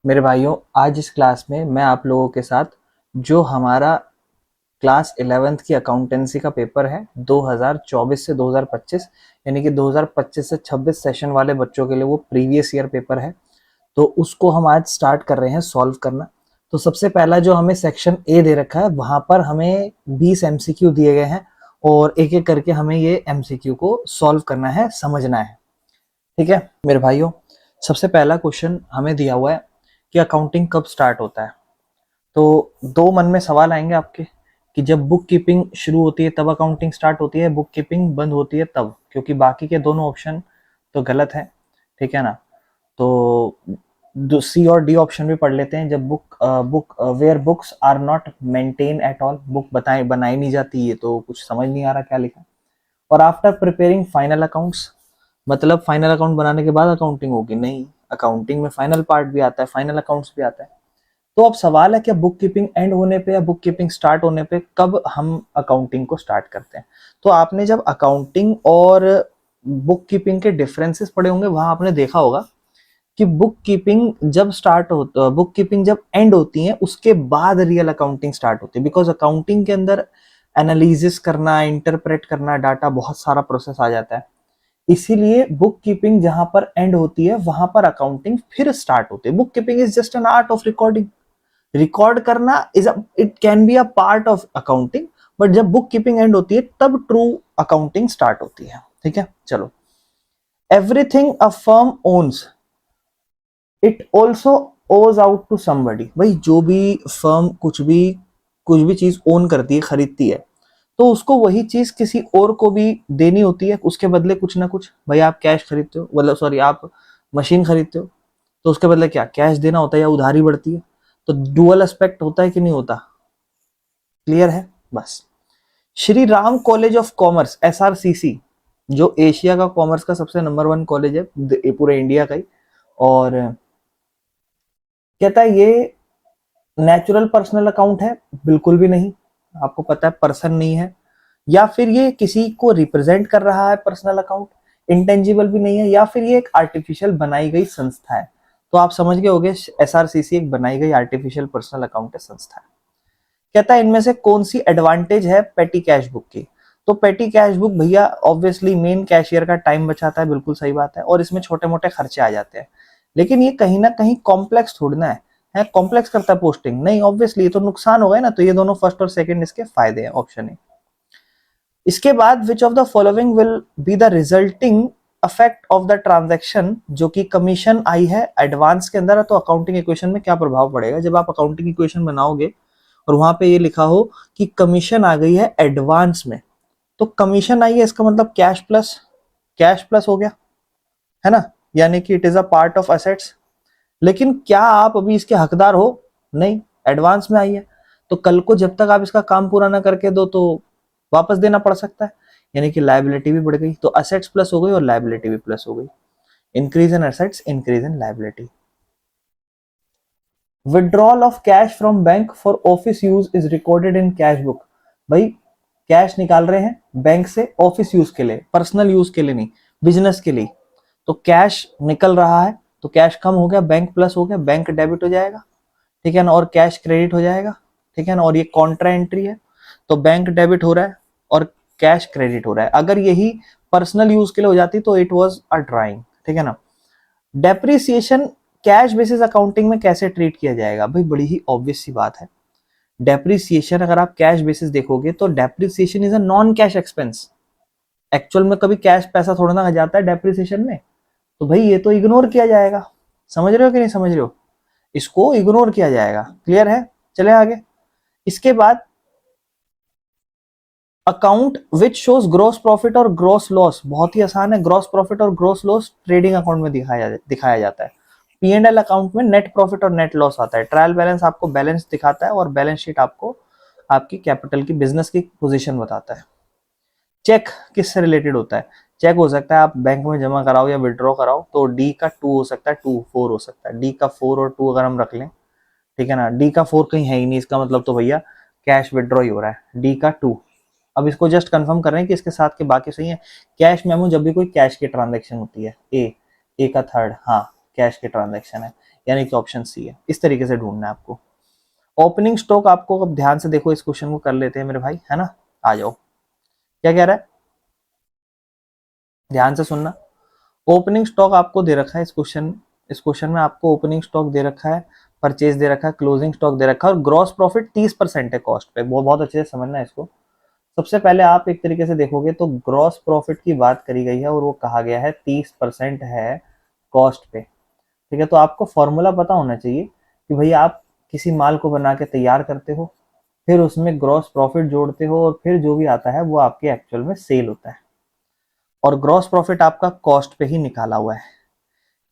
मेरे भाइयों, आज इस क्लास में मैं आप लोगों के साथ जो हमारा क्लास 11th की अकाउंटेंसी का पेपर है 2024 से 2025, यानी कि 2025 से 26 सेशन वाले बच्चों के लिए वो प्रीवियस ईयर पेपर है, तो उसको हम आज स्टार्ट कर रहे हैं सॉल्व करना। तो सबसे पहला जो हमें सेक्शन ए दे रखा है वहां पर हमें 20 एमसीक्यू दिए गए हैं और एक एक करके हमें ये एमसीक्यू को सॉल्व करना है, समझना है। ठीक है मेरे भाइयों, सबसे पहला क्वेश्चन हमें दिया हुआ है कि अकाउंटिंग कब स्टार्ट होता है। तो दो मन में सवाल आएंगे आपके कि जब बुक कीपिंग शुरू होती है तब अकाउंटिंग स्टार्ट होती है, बुक कीपिंग बंद होती है तब, क्योंकि बाकी के दोनों ऑप्शन तो गलत है। ठीक है ना। तो सी और डी ऑप्शन भी पढ़ लेते हैं। जब book where books are not maintain at all, book बताई बनाई नहीं जाती, ये तो कुछ समझ नहीं आ रहा क्या लिखा। और आफ्टर प्रिपेयरिंग फाइनल अकाउंट्स, मतलब फाइनल अकाउंट बनाने के बाद अकाउंटिंग होगी? नहीं, अकाउंटिंग में फाइनल पार्ट भी आता है, फाइनल अकाउंट्स भी आता है। तो अब सवाल है कि बुक कीपिंग एंड होने पे या बुक कीपिंग स्टार्ट होने पे कब हम अकाउंटिंग को स्टार्ट करते हैं। तो आपने जब अकाउंटिंग और बुक कीपिंग के डिफरेंसेस पढ़े होंगे वहां आपने देखा होगा कि बुक कीपिंग जब एंड होती है उसके बाद रियल अकाउंटिंग स्टार्ट होती है, बिकॉज अकाउंटिंग के अंदर एनालिसिस करना, इंटरप्रेट करना डाटा, बहुत सारा प्रोसेस आ जाता है। इसीलिए बुक कीपिंग जहां पर एंड होती है वहां पर अकाउंटिंग फिर स्टार्ट होती है। Bookkeeping is just an art of recording. Record करना it can be a part of accounting, but जब बुक कीपिंग एंड होती है तब ट्रू अकाउंटिंग स्टार्ट होती है। ठीक है, चलो। Everything a firm owns it also ओज आउट टू समबडी। भाई जो भी फर्म कुछ भी चीज ओन करती है, खरीदती है, तो उसको वही चीज किसी और को भी देनी होती है उसके बदले कुछ ना कुछ। भाई आप कैश खरीदते हो, मतलब सॉरी, आप मशीन खरीदते हो, तो उसके बदले क्या कैश देना होता है या उधारी बढ़ती है? तो डुअल एस्पेक्ट होता है कि नहीं होता? क्लियर है? बस। Shri Ram college of commerce, SRCC, जो एशिया का कॉमर्स का सबसे नंबर 1 कॉलेज है पूरे इंडिया का ही, और कहता है ये नेचुरल पर्सनल अकाउंट है? बिल्कुल भी नहीं। आपको पता है पर्सन नहीं है। या फिर ये किसी को रिप्रेजेंट कर रहा है पर्सनल अकाउंट? इंटेंजिबल भी नहीं है। या फिर ये एक आर्टिफिशियल बनाई गई संस्था है? तो आप समझ गए होंगे एसआरसीसी एक बनाई गई आर्टिफिशियल पर्सनल अकाउंट संस्था है। कहता है इनमें से कौन सी एडवांटेज है पेटी कैश बुक की? तो पेटी कैश बुक भैया ऑब्वियसली मेन कैशियर का टाइम बचाता है, बिल्कुल सही बात है, और इसमें छोटे मोटे खर्चे आ जाते हैं। लेकिन ये कहीं ना कहीं कॉम्प्लेक्स थोड़ना है कॉम्प्लेक्स करता है पोस्टिंग? नहीं, ऑब्वियसली ये तो नुकसान हो गए ना। तो ये दोनों फर्स्ट और सेकंड इसके फायदे हैं, ऑप्शन है। इसके बाद which of the following will be the resulting affect of the transaction, जो कि कमीशन आई है एडवांस के अंदर है, तो अकाउंटिंग इक्वेशन में क्या प्रभाव पड़ेगा जब आप अकाउंटिंग इक्वेशन बनाओगे और वहां पे ये लिखा हो कि कमीशन आ गई है एडवांस में? तो कमीशन आई है, इसका मतलब कैश प्लस हो गया, है ना, यानी कि it is a part of assets. लेकिन क्या आप अभी इसके हकदार हो? नहीं, एडवांस में आई है। तो कल को जब तक आप इसका काम पूरा ना करके दो तो वापस देना पड़ सकता है, यानी कि लायबिलिटी भी बढ़ गई। तो असेट्स प्लस हो गई और लायबिलिटी भी प्लस हो गई। Increase in assets, increase in liability. Withdrawal of cash from bank for office use is recorded in cash book. भाई कैश निकाल रहे हैं बैंक से ऑफिस यूज के लिए, पर्सनल यूज के लिए नहीं, बिजनेस के लिए। तो कैश निकल रहा है, तो कैश कम हो गया, बैंक प्लस हो गया, बैंक डेबिट हो जाएगा। ठीक है ना, और कैश क्रेडिट हो जाएगा। ठीक है ना, और ये कॉन्ट्रा एंट्री है, तो बैंक डेबिट हो रहा है और कैश क्रेडिट हो रहा है। अगर यही पर्सनल यूज के लिए हो जाती तो इट वाज अ ड्राइंग। ठीक है ना। डेप्रिसिएशन कैश बेसिस अकाउंटिंग में कैसे ट्रीट किया जाएगा? भाई बड़ी ही ऑब्वियस सी बात है। डेप्रिसिएशन अगर आप कैश बेसिस देखोगे तो depreciation is a non cash expense. Actual में कभी कैश पैसा थोड़ा ना जाता है डेप्रिसिएशन में, तो भाई ये तो इग्नोर किया जाएगा। समझ रहे हो कि नहीं समझ रहे हो? इसको इग्नोर किया जाएगा। क्लियर है? चले आगे। इसके बाद account which shows gross profit और ग्रॉस लॉस, बहुत ही आसान है। ग्रॉस प्रॉफिट और ग्रॉस लॉस ट्रेडिंग अकाउंट में दिखाया जाता है। पी एंड एल अकाउंट में नेट प्रॉफिट और नेट लॉस आता है। ट्रायल बैलेंस आपको बैलेंस दिखाता है और बैलेंस शीट आपको आपकी कैपिटल की, बिजनेस की पोजीशन बताता है। चेक किससे रिलेटेड होता है? चेक हो सकता है आप बैंक में जमा कराओ या विड्रॉ कराओ, तो डी का 2 हो सकता है, 2 4 हो सकता है। डी का 4 और 2 अगर हम रख लें, ठीक है ना, डी का 4 कहीं है ही नहीं, इसका मतलब तो भैया कैश विड्रॉ ही हो रहा है। डी का 2, अब इसको जस्ट कंफर्म कर रहे हैं कि इसके साथ के बाकी सही है। कैश मेमो जब भी कोई कैश की ट्रांजैक्शन होती है, ए का थर्ड, हाँ कैश की ट्रांजैक्शन है। यानी कि ऑप्शन सी है। इस तरीके से ढूंढना है आपको। ओपनिंग स्टॉक आपको, अब ध्यान से देखो इस क्वेश्चन को कर लेते हैं मेरे भाई, है ना। आ जाओ, क्या कह रहा है, ध्यान से सुनना। ओपनिंग स्टॉक आपको दे रखा है इस क्वेश्चन में आपको ओपनिंग स्टॉक दे रखा है, परचेज दे रखा है, क्लोजिंग स्टॉक दे रखा है, और ग्रॉस प्रॉफिट 30% है कॉस्ट पे। वो बहुत अच्छे से समझना है इसको। सबसे पहले आप एक तरीके से देखोगे तो ग्रॉस प्रॉफिट की बात करी गई है और वो कहा गया है 30% है कॉस्ट पे। ठीक है, तो आपको फॉर्मूला पता होना चाहिए कि भाई आप किसी माल को बना के तैयार करते हो, फिर उसमें ग्रॉस प्रॉफिट जोड़ते हो, और फिर जो भी आता है वो आपके एक्चुअल में सेल होता है। और ग्रॉस प्रॉफिट आपका कॉस्ट पे ही निकाला हुआ है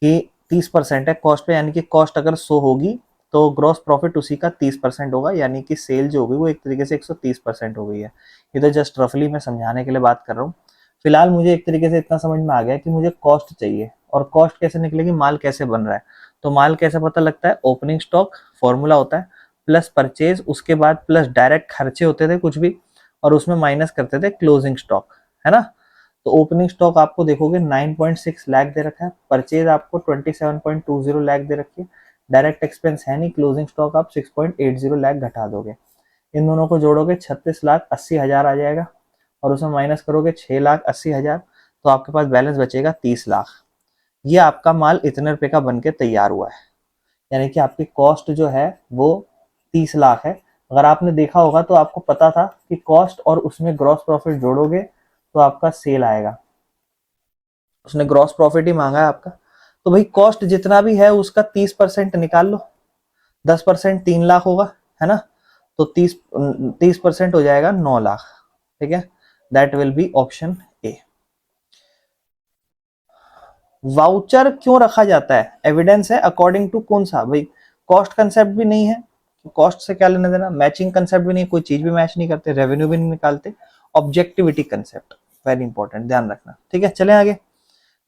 कि 30% है कॉस्ट पे, यानी कि कॉस्ट अगर 100 होगी तो ग्रॉस प्रॉफिट उसी का 30% होगा, यानी कि सेल जो होगी वो एक तरीके से 130% हो गई है। ये तो जस्ट रफली मैं समझाने के लिए बात कर रहा हूँ। फिलहाल मुझे एक तरीके से इतना समझ में आ गया कि मुझे कॉस्ट चाहिए, और कॉस्ट कैसे निकलेगी, माल कैसे बन रहा है। तो माल कैसे पता लगता है, ओपनिंग स्टॉक फॉर्मूला होता है प्लस परचेज, उसके बाद प्लस डायरेक्ट खर्चे होते थे कुछ भी, और उसमें माइनस करते थे क्लोजिंग स्टॉक, है ना। तो ओपनिंग स्टॉक आपको देखोगे 9.6 लाख दे रखा है, परचेज आपको 27.20 लाख दे रखी है, डायरेक्ट एक्सपेंस है नहीं, क्लोजिंग स्टॉक आप 6.80 लाख घटा दोगे, इन दोनों को जोड़ोगे 36,80,000 आ जाएगा, और उसमें माइनस करोगे 6,80,000, तो आपके पास बैलेंस बचेगा 30 लाख। ये आपका माल इतने रुपए का बन के तैयार हुआ है, यानी कि आपकी कॉस्ट जो है वो 30 लाख है। अगर आपने देखा होगा तो आपको पता था कि कॉस्ट और उसमें ग्रॉस प्रॉफिट जोड़ोगे तो आपका सेल आएगा। उसने ग्रॉस प्रॉफिट ही मांगा है आपका, तो भाई कॉस्ट जितना भी है उसका 30% निकाल लो। 10% 3 लाख होगा, है ना। तो 30% हो जाएगा 9 लाख। ठीक है, that will be option A. Voucher क्यों रखा जाता है, एविडेंस है अकॉर्डिंग टू कौन सा, भाई कॉस्ट कंसेप्ट भी नहीं है, कॉस्ट से क्या लेना देना, मैचिंग कंसेप्ट भी नहीं, कोई चीज भी मैच नहीं करते, रेवेन्यू भी नहीं निकालते, ऑब्जेक्टिविटी कंसेप्ट, वेरी इंपॉर्टेंट, ध्यान रखना। ठीक है, चलें आगे।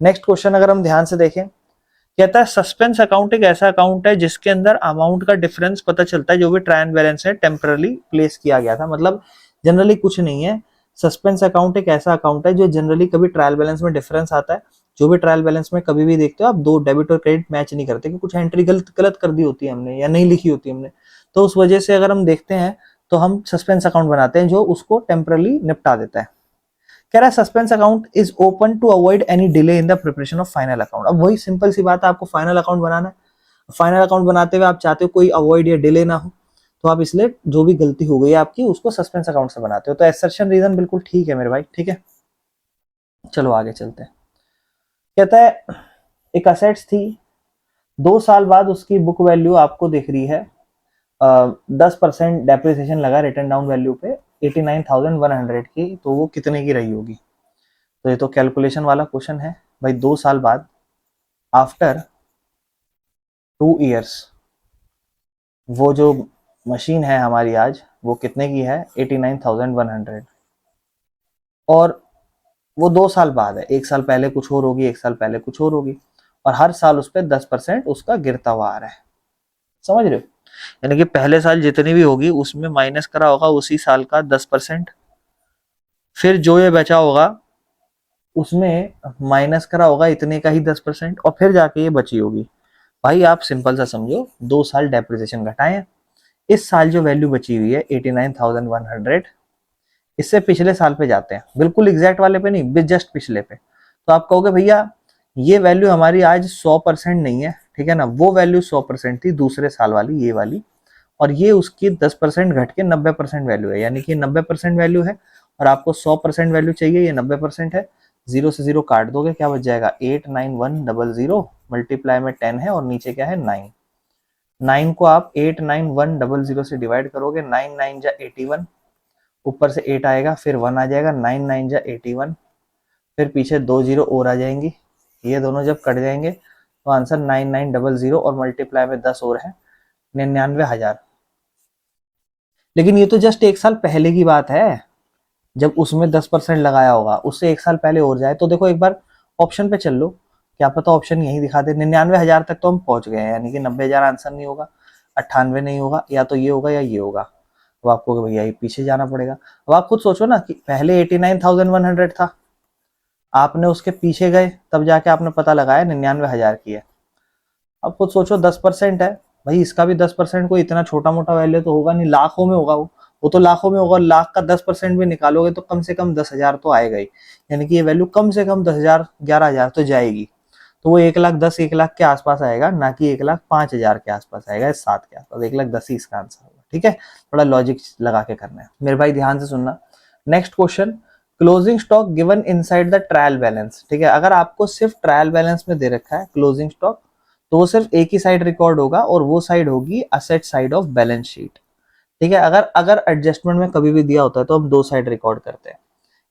नेक्स्ट क्वेश्चन अगर हम ध्यान से देखें, कहता है सस्पेंस अकाउंट एक ऐसा अकाउंट है जिसके अंदर अमाउंट का डिफरेंस पता चलता है जो भी ट्रायल बैलेंस है टेम्परली प्लेस किया गया था, मतलब जनरली कुछ नहीं है। सस्पेंस अकाउंट एक ऐसा अकाउंट है जो जनरली कभी ट्रायल बैलेंस में डिफरेंस आता है। जो भी ट्रायल बैलेंस में कभी भी देखते हो आप, दो डेबिट और क्रेडिट मैच नहीं करते, कि कुछ एंट्री गलत गलत कर दी होती है हमने या नहीं लिखी होती हमने, तो उस वजह से अगर हम देखते हैं तो हम सस्पेंस अकाउंट बनाते हैं जो उसको टेम्परली निपटा देता है। कह रहा है suspense account is open to avoid any delay in the preparation of final account. अब वही सिंपल सी बात है, आपको फाइनल अकाउंट बनाना है, फाइनल अकाउंट बनाते हुए आप चाहते हो कोई अवॉइड या डिले ना हो, तो आप इसलिए जो भी गलती हो गई आपकी उसको सस्पेंस अकाउंट से बनाते हो। तो एसर्शन रीजन बिल्कुल ठीक है मेरे भाई, ठीक है। चलो आगे चलते हैं। कहता है एक असेट्स थी, 2 साल बाद उसकी बुक वैल्यू आपको दिख रही है 10% डेप्रिसिएशन लगा रिटर्न डाउन वैल्यू पे 89,100 की, तो वो कितने की रही होगी। तो ये तो कैलकुलेशन वाला क्वेश्चन है भाई। 2 साल बाद, आफ्टर 2 इयर्स, वो जो मशीन है हमारी आज वो कितने की है, 89,100। और वो 2 साल बाद है, 1 साल पहले कुछ और होगी, 1 साल पहले कुछ और होगी, और हर साल उस पर 10% उसका गिरता हुआ आ रहा है। समझ रहे हो, यानी कि पहले साल जितनी भी होगी उसमें माइनस करा होगा उसी साल का 10%, फिर जो ये बचा होगा उसमें माइनस करा होगा इतने का ही 10%, और फिर जाके ये बची होगी। भाई आप सिंपल सा समझो, 2 साल डेप्रिसिएशन घटाए, इस साल जो वैल्यू बची हुई है 89,100, इससे पिछले साल पे जाते हैं, बिल्कुल एग्जैक्ट वाले पे नहीं, जस्ट पिछले पे। तो आप कहोगे भैया ये वैल्यू हमारी आज 100% नहीं है, ठीक है ना, वो वैल्यू 100% थी दूसरे साल वाली, ये वाली, और ये उसकी 10% घट के 90% वैल्यू है, यानी कि 90% वैल्यू है, और आपको 100% वैल्यू चाहिए, ये 90% है। 0 से 0 काट दोगे, क्या बच जाएगा, 89100, मल्टीप्लाई में 10 है और नीचे क्या है 9। 9 को आप 89100 से डिवाइड करोगे, 9 9 जा 81, ऊपर से 8 आएगा, फिर 1 आ जाएगा, 9 9 जा 81, फिर पीछे 2 जीरो और आ जाएंगी, ये दोनों जब कट जाएंगे तो आंसर 9900, और मल्टीप्लाई में 10 और है, 99,000। लेकिन ये तो जस्ट 1 साल पहले की बात है, जब उसमें 10% लगाया होगा, उससे 1 साल पहले और जाए तो देखो एक बार ऑप्शन पे चल लो, क्या पता ऑप्शन यही दिखा दे। 99,000 तक तो हम पहुंच गए हैं, यानी कि 90,000 आंसर नहीं होगा, 98 नहीं होगा, या तो ये होगा या ये होगा। अब आपको भैया ये पीछे जाना पड़ेगा। अब आप खुद सोचो ना कि पहले 89,100 था, आपने उसके पीछे गए, तब जाके आपने पता लगाया 99,000 की है। अब खुद सोचो 10% है भाई, इसका भी 10% कोई इतना छोटा मोटा वैल्यू तो होगा नहीं, लाखों में होगा वो तो लाखों में होगा। लाख का 10% भी निकालोगे तो कम से कम 10,000 तो आएगा ही, यानी कि ये वैल्यू कम से कम 10,000 11,000 तो जाएगी। तो वो 1,10,000 1,00,000 के आसपास आएगा, ना कि 1,05,000 के आसपास आएगा, 7 के आसपास, 1,10,000 ही इसका आंसर होगा। ठीक है, थोड़ा लॉजिक लगा के करना है मेरे भाई, ध्यान से सुनना। Next question, closing stock given inside the trial balance. ठीक है, अगर आपको सिर्फ ट्रायल बैलेंस में दे रखा है क्लोजिंग स्टॉक, तो वो सिर्फ एक ही साइड रिकॉर्ड होगा और वो साइड होगी asset side of balance sheet. ठीक है, अगर अगर एडजस्टमेंट में कभी भी दिया होता है तो हम दो साइड रिकॉर्ड करते हैं।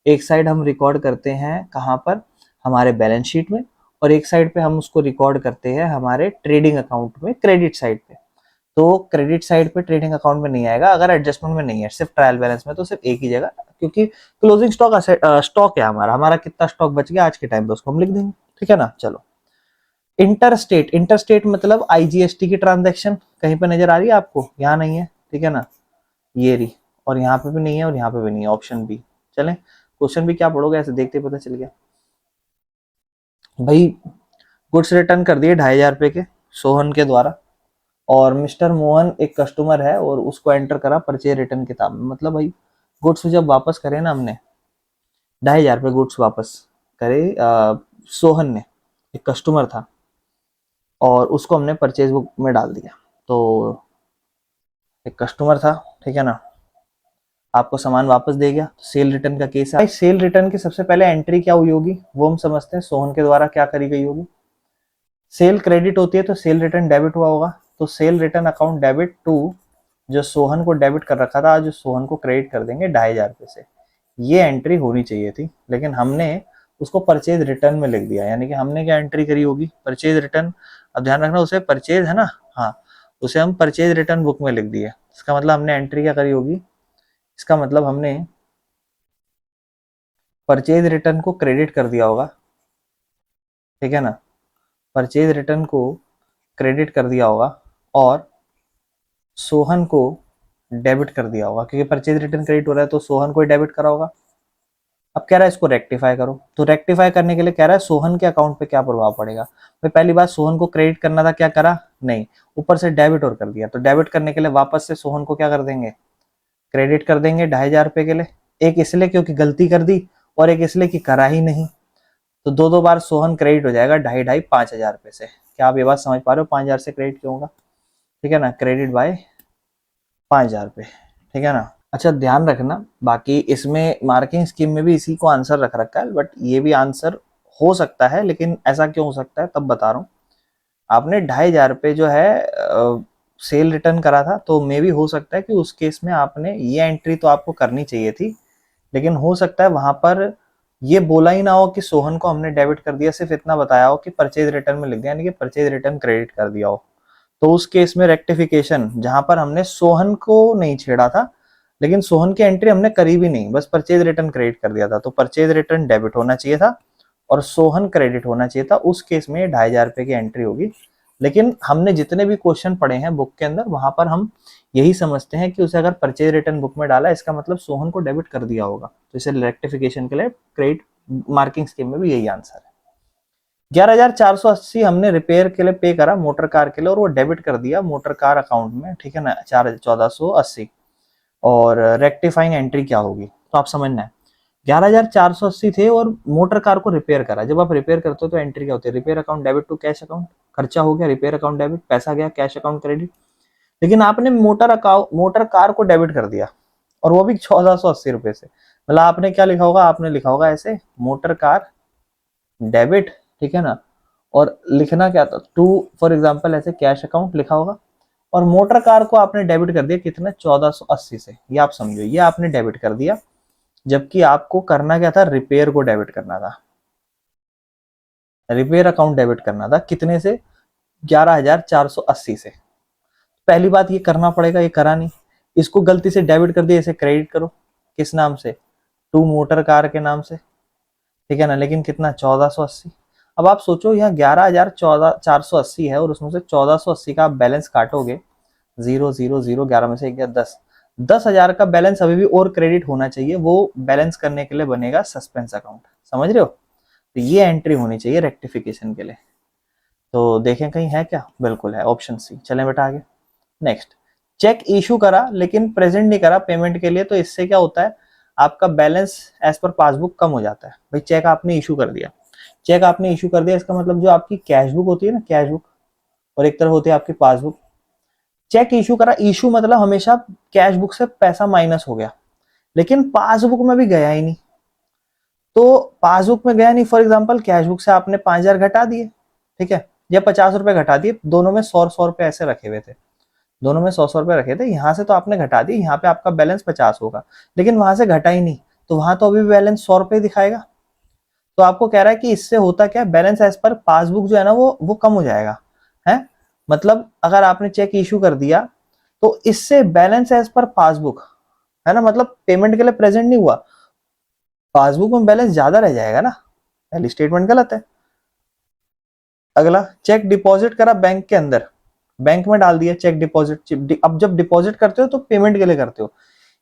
एक साइड हम रिकॉर्ड करते हैं कहाँ पर, हमारे बैलेंस शीट में, और एक साइड पे हम उसको रिकॉर्ड करते हैं हमारे ट्रेडिंग अकाउंट में, क्रेडिट साइड पे। तो क्रेडिट साइड पे ट्रेडिंग अकाउंट में नहीं आएगा अगर एडजस्टमेंट में नहीं है, सिर्फ ट्रायल बैलेंस में तो सिर्फ एक ही जगह, क्योंकि क्लोजिंग स्टॉक स्टॉक है हमारा, हमारा कितना स्टॉक बच गया आज के टाइम पे उसको हम लिख देंगे। ठीक है ना, चलो। इंटरस्टेट, इंटरस्टेट मतलब आईजीएसटी की ट्रांजैक्शन कहीं पे नजर आ रही है आपको? यहाँ नहीं है, ठीक है ना, ये रही, और यहाँ पे भी नहीं है और यहाँ पे भी नहीं है, ऑप्शन बी। चलें, क्वेश्चन भी क्या पढ़ोगे, ऐसे देखते ही पता चल गया भाई। गुड्स रिटर्न कर दिए 2,500 के सोहन के द्वारा, और मिस्टर मोहन एक कस्टमर है और उसको एंटर करा परचेज रिटर्न किताब में। मतलब भाई गुड्स जब वापस करे ना हमने, 2,500 गुड्स वापस करे सोहन ने, एक कस्टमर था, और उसको हमने परचेज बुक में डाल दिया। तो एक कस्टमर था, ठीक है ना, आपको सामान वापस दे गया, तो सेल रिटर्न का केस है। सेल रिटर्न की सबसे पहले एंट्री क्या हुई होगी वो हम समझते हैं, सोहन के द्वारा क्या करी गई होगी। सेल क्रेडिट होती है तो सेल रिटर्न डेबिट हुआ होगा, तो sale return account debit to, जो सोहन को डेबिट कर रखा था आज सोहन को क्रेडिट कर देंगे 2,500 से। ये एंट्री होनी चाहिए थी, लेकिन हमने उसको परचेज रिटर्न में लिख दिया, यानी कि हमने क्या एंट्री करी होगी, परचेज रिटर्न। अब ध्यान रखना उसे परचेज है ना, हाँ, उसे हम परचेज रिटर्न बुक में लिख दिए। इसका मतलब हमने एंट्री क्या करी होगी, इसका मतलब हमने परचेज रिटर्न को क्रेडिट कर दिया होगा। ठीक है ना, परचेज रिटर्न को क्रेडिट कर दिया होगा और सोहन को डेबिट कर दिया होगा, क्योंकि परचेज रिटर्न क्रेडिट हो रहा है तो सोहन को ही डेबिट करा होगा। अब कह रहा है इसको रेक्टिफाई करो, तो रेक्टिफाई करने के लिए कह रहा है सोहन के अकाउंट पे क्या प्रभाव पड़ेगा। भाई पहली बात, सोहन को क्रेडिट करना था, क्या करा, नहीं, ऊपर से डेबिट और कर दिया। तो डेबिट करने के लिए वापस से सोहन को क्या कर देंगे, क्रेडिट कर देंगे 2,500 के लिए। एक इसलिए क्योंकि गलती कर दी, और एक इसलिए कि करा ही नहीं। तो दो दो बार सोहन क्रेडिट हो जाएगा 2,500 5,000 से। क्या आप ये बात समझ पा रहे हो, 5,000 से क्रेडिट क्यों होगा? ठीक है ना, क्रेडिट बाय 5,000। ठीक है ना। अच्छा ध्यान रखना, बाकी इसमें मार्किंग स्कीम में भी इसी को आंसर रख रखा है, बट ये भी आंसर हो सकता है, लेकिन ऐसा क्यों हो सकता है तब बता रहा हूँ। आपने 2,500 जो है सेल रिटर्न करा था, तो मे भी हो सकता है कि उस केस में आपने ये एंट्री तो आपको करनी चाहिए थी, लेकिन हो सकता है वहां पर ये बोला ही ना हो कि सोहन को हमने डेबिट कर दिया, सिर्फ इतना बताया हो कि परचेज रिटर्न में लिख दिया, यानी कि परचेज रिटर्न क्रेडिट कर दिया हो। तो उस केस में रेक्टिफिकेशन, जहां पर हमने सोहन को नहीं छेड़ा था, लेकिन सोहन की एंट्री हमने करी भी नहीं, बस परचेज रिटर्न क्रेडिट कर दिया था, तो परचेज रिटर्न डेबिट होना चाहिए था और सोहन क्रेडिट होना चाहिए था। उस केस में 2,500 की एंट्री होगी। लेकिन हमने जितने भी क्वेश्चन पढ़े हैं बुक के अंदर, वहां पर हम यही समझते हैं कि उसे अगर परचेज रिटर्न बुक में डाला, इसका मतलब सोहन को डेबिट कर दिया होगा, तो इसे रेक्टिफिकेशन के लिए क्रेडिट मार्किंग स्कीम में भी यही आंसर है। 11,480 हमने रिपेयर के लिए पे करा मोटर कार के लिए, और वो डेबिट कर दिया मोटर कार अकाउंट में। ठीक है ना, 1480। और रेक्टिफाइंग एंट्री क्या होगी तो आप समझना है, 11,480 थे और मोटर कार को रिपेयर करा। जब आप रिपेयर करते हो तो एंट्री क्या होती है, repair account debit to cash account, खर्चा हो गया, रिपेयर अकाउंट डेबिट, पैसा गया, कैश अकाउंट क्रेडिट। लेकिन आपने मोटर कार को डेबिट कर दिया, और वो भी 1,480 से। मतलब आपने क्या लिखा होगा, आपने लिखा होगा ऐसे, मोटर कार डेबिट, ठीक है ना, और लिखना क्या था, टू फॉर एग्जाम्पल ऐसे कैश अकाउंट लिखा होगा, और मोटर कार को आपने डेबिट कर दिया कितने, 1,480 से। ये आप समझो, ये आपने डेबिट कर दिया, जबकि आपको करना क्या था, रिपेयर को डेबिट करना था, रिपेयर अकाउंट डेबिट करना था, कितने से, 11,480 से। पहली बात ये करना पड़ेगा, ये करा नहीं, इसको गलती से डेबिट कर दिया, इसे क्रेडिट करो, किस नाम से, टू मोटर कार के नाम से, ठीक है ना, लेकिन कितना, 1,480। अब आप सोचो यहाँ 11,480 है, और उसमें से 1,480 का आप बैलेंस काटोगे, 0 0 0, 11 में से 1 गया 10, 10,000 का बैलेंस अभी भी और क्रेडिट होना चाहिए, वो बैलेंस करने के लिए बनेगा सस्पेंस अकाउंट। समझ रहे हो, तो ये एंट्री होनी चाहिए रेक्टिफिकेशन के लिए। तो देखें कहीं है क्या, बिल्कुल है, ऑप्शन सी। चलें बेटा आगे। नेक्स्ट, चेक इशू करा लेकिन प्रेजेंट नहीं करा पेमेंट के लिए, तो इससे क्या होता है, आपका बैलेंस एज पर पासबुक कम हो जाता है। भाई चेक आपने इशू कर दिया, चेक आपने इशू कर दिया, इसका मतलब जो आपकी कैश बुक होती है ना, कैश बुक, और एक तरफ होती है आपकी पासबुक। चेक इशू करा, इशू मतलब हमेशा कैश बुक से पैसा माइनस हो गया, लेकिन पासबुक में भी गया ही नहीं। तो पासबुक में गया नहीं, फॉर एग्जाम्पल कैश बुक से आपने 5,000 घटा दिए, ठीक है, या 50 रुपए घटा दिए, दोनों में 100 रुपए ऐसे रखे हुए थे, दोनों में 100 रुपए रखे थे, यहाँ से तो आपने घटा दिए, यहाँ पे आपका बैलेंस 50 होगा, लेकिन वहां से घटा ही नहीं, तो वहां तो अभी भी बैलेंस 100 रुपए दिखाएगा। तो आपको कह रहा है कि इससे होता क्या है, बैलेंस एज पर पासबुक जो है ना वो कम हो जाएगा, है। मतलब अगर आपने चेक इशू कर दिया तो इससे बैलेंस एज पर पासबुक, है ना, मतलब पेमेंट के लिए प्रेजेंट नहीं हुआ, पासबुक में बैलेंस ज्यादा रह जाएगा ना, पहली स्टेटमेंट गलत है। अगला, चेक डिपॉजिट करा बैंक के अंदर, बैंक में डाल दिया चेक डिपॉजिट। अब जब डिपॉजिट करते हो तो पेमेंट के लिए करते हो,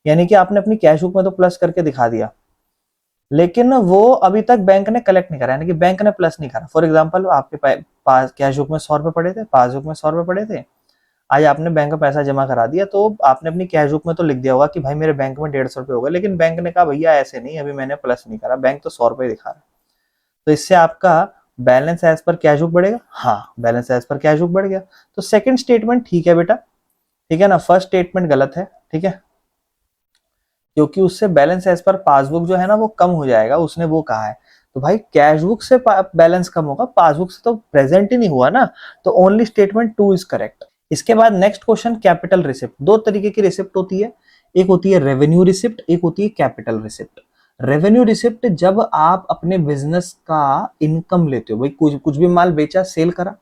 यानी कि आपने अपनी कैश बुक में तो प्लस करके दिखा दिया, लेकिन वो अभी तक बैंक ने कलेक्ट नहीं करा, यानी कि बैंक ने प्लस नहीं करा। फॉर एग्जाम्पल आपके पास कैश बुक में 100 रुपए पड़े थे, पासबुक में 100 रुपए पड़े थे, आज आपने बैंक में पैसा जमा करा दिया, तो आपने अपनी कैश बुक में तो लिख दिया होगा कि भाई मेरे बैंक में 150 रुपए हो गए, लेकिन बैंक ने कहा भैया ऐसे नहीं, अभी मैंने प्लस नहीं करा, बैंक तो 100 रुपए दिखा रहा है। तो इससे आपका balance as per cash book बढ़ेगा, हाँ balance as per cash book बढ़ गया। तो सेकंड स्टेटमेंट ठीक है बेटा, ठीक है ना, फर्स्ट स्टेटमेंट गलत है, ठीक है, क्योंकि उससे बैलेंस एज पर पासबुक जो है ना वो कम हो जाएगा, उसने वो कहा है। तो भाई कैश बुक से बैलेंस कम होगा, पासबुक से तो प्रेजेंट ही नहीं हुआ ना, तो ओनली स्टेटमेंट 2 इज करेक्ट। इसके बाद नेक्स्ट क्वेश्चन, कैपिटल रिसिप्ट। दो तरीके की रिसिप्ट होती है, एक होती है रेवेन्यू रिसिप्ट, एक होती है कैपिटल रिसिप्ट। रेवेन्यू रिसिप्ट जब आप अपने बिजनेस का इनकम लेते हो, भाई कुछ कुछ भी माल बेचा, सेल करा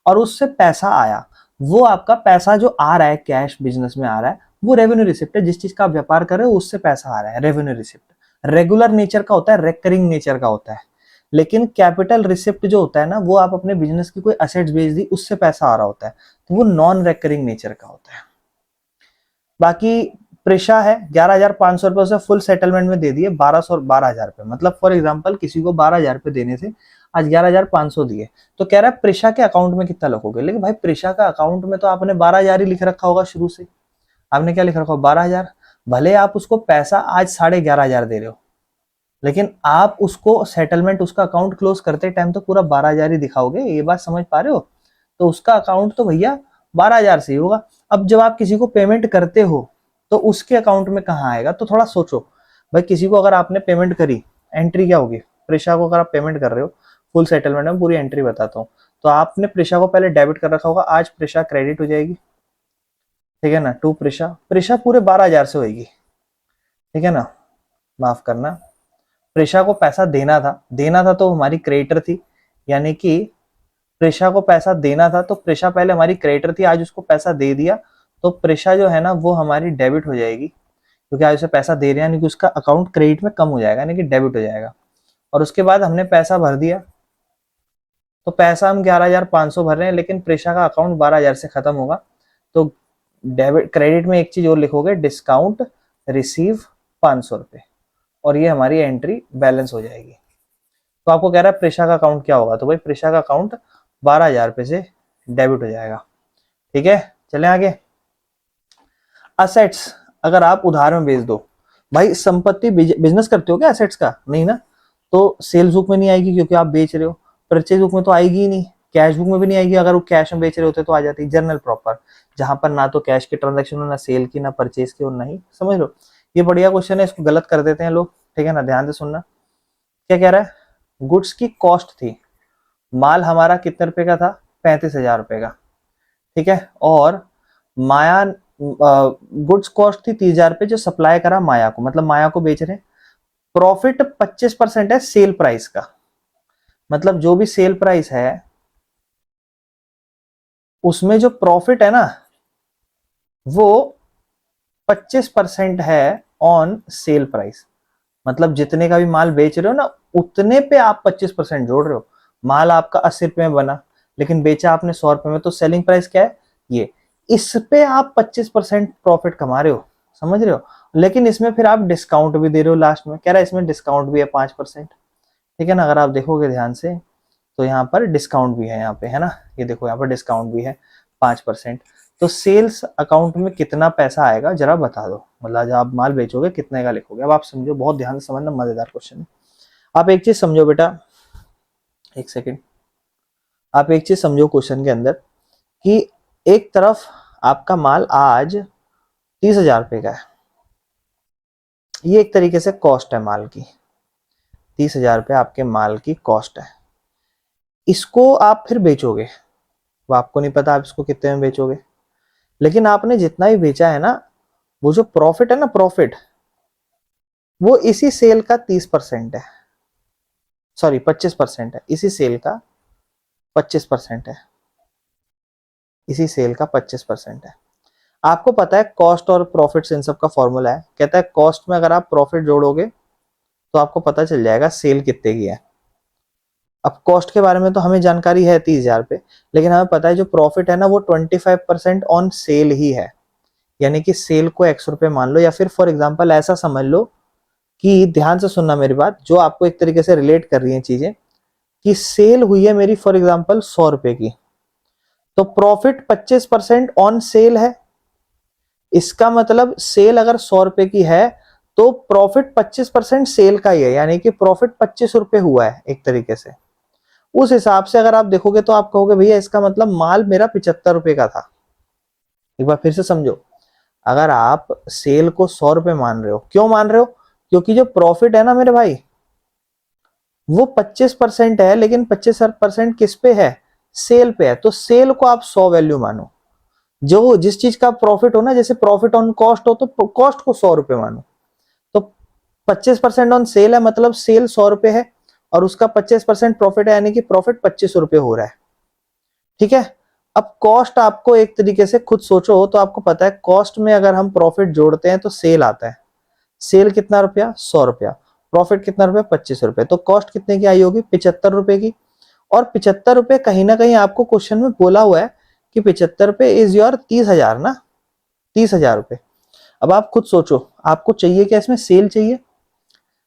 और उससे पैसा आया, वो आपका पैसा जो आ रहा है कैश बिजनेस में आ रहा है, वो रेवेन्यू रिसिप्ट है। जिस चीज का आप व्यापार कर रहे हो उससे पैसा आ रहा है, रेवेन्यू रिसिप्ट। रेगुलर नेचर का होता है, रेकरिंग नेचर का होता है। लेकिन कैपिटल रिसिप्ट जो होता है ना, वो आप अपने बिजनेस की कोई असेट्स बेच दी, उससे पैसा आ रहा होता है, तो वो नॉन रेकरिंग नेचर का होता है। बाकी प्रेशा है, 11,500 रुपए उसे फुल सेटलमेंट में दे दिए, 12,000 रुपए, मतलब फॉर एग्जाम्पल किसी को 12,000 रुपए देने थे, आज 11,500 दिए, तो कह रहा है प्रेशा के अकाउंट में कितना लिखोगे। लेकिन भाई प्रेशा का अकाउंट में तो आपने 12,000 ही लिख रखा होगा शुरू से, आपने क्या लिख रखा होगा, 12,000। भले आप उसको पैसा आज 11,500 दे रहे हो, लेकिन आप उसको सेटलमेंट, उसका अकाउंट क्लोज करते टाइम तो पूरा 12,000 ही दिखाओगे, ये बात समझ पा रहे हो। तो उसका अकाउंट तो भैया 12,000 से ही होगा। अब जब आप किसी को पेमेंट करते हो तो उसके अकाउंट में कहाँ आएगा, तो थोड़ा सोचो। भाई किसी को अगर आपने पेमेंट करी, एंट्री क्या होगी, प्रेशा को अगर आप पेमेंट कर रहे हो फुल सेटलमेंट में, पूरी एंट्री बताता हूँ, तो आपने प्रेशा को पहले डेबिट कर रखा होगा, आज प्रेशा क्रेडिट हो जाएगी, ठीक है ना, टू प्रेशा, प्रेशा पूरे 12,000 से होगी, ठीक है ना, माफ करना, प्रेशा को पैसा देना था तो हमारी क्रेडिटर थी, यानी कि प्रेशा को पैसा देना था, तो प्रेशा पहले हमारी क्रेडिटर थी, आज उसको पैसा दे दिया, तो प्रेशा जो है ना वो हमारी डेबिट हो जाएगी, क्योंकि आज उसे पैसा दे रहे हैं, यानी कि उसका अकाउंट क्रेडिट में कम हो जाएगा, यानी कि डेबिट हो जाएगा। और उसके बाद हमने पैसा भर दिया, तो पैसा हम 11,500 भर रहे हैं, लेकिन प्रेशा का अकाउंट 12,000 से खत्म होगा, तो डेबिट क्रेडिट में एक चीज और लिखोगे, डिस्काउंट रिसीव 500 रुपए, और ये हमारी एंट्री बैलेंस हो जाएगी। तो आपको कह रहा है प्रेशा का अकाउंट क्या होगा, तो भाई प्रेशा का अकाउंट 12,000 रुपए से डेबिट हो जाएगा, ठीक है। चलें आगे। असेट्स, अगर आप उधार में बेच दो, भाई संपत्ति, बिजनेस करते हो क्या असेट्स का, नहीं ना, तो सेल्स बुक में नहीं आएगी क्योंकि आप बेच रहे हो, परचेज बुक में तो आएगी ही नहीं, कैश बुक में भी नहीं आएगी, अगर वो कैश में बेच रहे होते तो आ जाती। जर्नल प्रॉपर, जहां पर ना तो कैश की ट्रांजेक्शन हो, ना सेल की, ना परचेज की, और ना ही, समझ लो। ये बढ़िया क्वेश्चन है, इसको गलत कर देते हैं लोग, ठीक है ना, ध्यान से सुनना। क्या कह रहा है, गुड्स की कॉस्ट थी, माल हमारा कितने रुपए का था, 35,000 रुपए का, ठीक है, और माया गुड्स कॉस्ट थी 30,000 रुपए, जो सप्लाई करा माया को, मतलब माया को बेच रहे हैं। प्रॉफिट 25% है सेल प्राइस का, मतलब जो भी सेल प्राइस है उसमें जो प्रॉफिट है ना वो 25% है ऑन सेल प्राइस, मतलब जितने का भी माल बेच रहे हो ना उतने पे आप 25% जोड़ रहे हो। माल आपका 80 रुपए में बना, लेकिन बेचा आपने 100 रुपए में, तो सेलिंग प्राइस क्या है ये, इस पे आप 25% प्रॉफिट कमा रहे हो, समझ रहे हो। लेकिन इसमें फिर आप डिस्काउंट भी दे रहे हो लास्ट में, कह रहा है इसमें डिस्काउंट भी है 5%, ठीक है ना। अगर आप देखोगे ध्यान से तो यहाँ पर डिस्काउंट भी है यहाँ पे, है ना, ये देखो यहाँ पर डिस्काउंट भी है 5%। तो सेल्स अकाउंट में कितना पैसा आएगा जरा बता दो, मतलब जब आप माल बेचोगे कितने का लिखोगे। अब आप समझो, बहुत ध्यान से समझना, मजेदार क्वेश्चन है। आप एक चीज समझो बेटा, एक सेकेंड, आप एक चीज समझो क्वेश्चन के अंदर कि एक तरफ आपका माल आज 30,000 रुपए का है, ये एक तरीके से कॉस्ट है माल की, 30,000 रुपए आपके माल की कॉस्ट है। इसको आप फिर बेचोगे, वो आपको नहीं पता आप इसको कितने में बेचोगे, लेकिन आपने जितना भी बेचा है ना, वो जो प्रॉफिट है ना, प्रॉफिट, वो इसी सेल का 30% है, सॉरी 25% है, इसी सेल का 25% है, इसी सेल का 25% है। आपको पता है कॉस्ट और प्रॉफिट इन सब का फॉर्मूला है, कहता है कॉस्ट में अगर आप प्रॉफिट जोड़ोगे तो आपको पता चल जाएगा सेल कितने की है। अब कॉस्ट के बारे में तो हमें जानकारी है 30,000 पे, लेकिन हमें पता है जो प्रॉफिट है ना वो 25% ऑन सेल ही है, यानी कि सेल को 100 रुपए मान लो, या फिर फॉर एग्जाम्पल ऐसा समझ लो कि, ध्यान से सुनना मेरी बात, जो आपको एक तरीके से रिलेट कर रही है चीजें, कि सेल हुई है मेरी फॉर एग्जाम्पल 100 रुपए की, तो प्रॉफिट 25% ऑन सेल है। इसका मतलब सेल अगर 100 रुपए की है तो प्रॉफिट 25% सेल का ही है, यानी कि प्रॉफिट 25 रुपए हुआ है एक तरीके से। उस हिसाब से अगर आप देखोगे तो आप कहोगे भैया इसका मतलब माल मेरा 75 रुपए का था। एक बार फिर से समझो, अगर आप सेल को 100 रुपए मान रहे हो, क्यों मान रहे हो, क्योंकि जो प्रॉफिट है ना मेरे भाई वो 25% है, लेकिन 25% किस पे है, सेल पे है, तो सेल को आप 100 वैल्यू मानो। जो जिस चीज का प्रॉफिट हो ना, जैसे प्रॉफिट ऑन कॉस्ट हो तो कॉस्ट को 100 रुपए मानो, तो 25% ऑन सेल है, मतलब सेल 100 रुपए है और उसका 25% प्रॉफिट है, यानी कि प्रॉफिट 25 रुपए हो रहा है। ठीक है, अब कॉस्ट आपको एक तरीके से खुद सोचो तो आपको पता है कॉस्ट में अगर हम प्रॉफिट जोड़ते हैं तो सेल आता है, सेल कितना रुपया, 100 रुपया, प्रॉफिट कितना रुपया, 25 रुपए, तो कॉस्ट कितने की आई होगी, 75 रुपए की। और 75 रुपए कहीं ना कहीं आपको क्वेश्चन में बोला हुआ है कि 75 रुपए इज योर 30,000 ना, 30,000 रुपए। अब आप खुद सोचो, आपको चाहिए क्या इसमें, सेल चाहिए,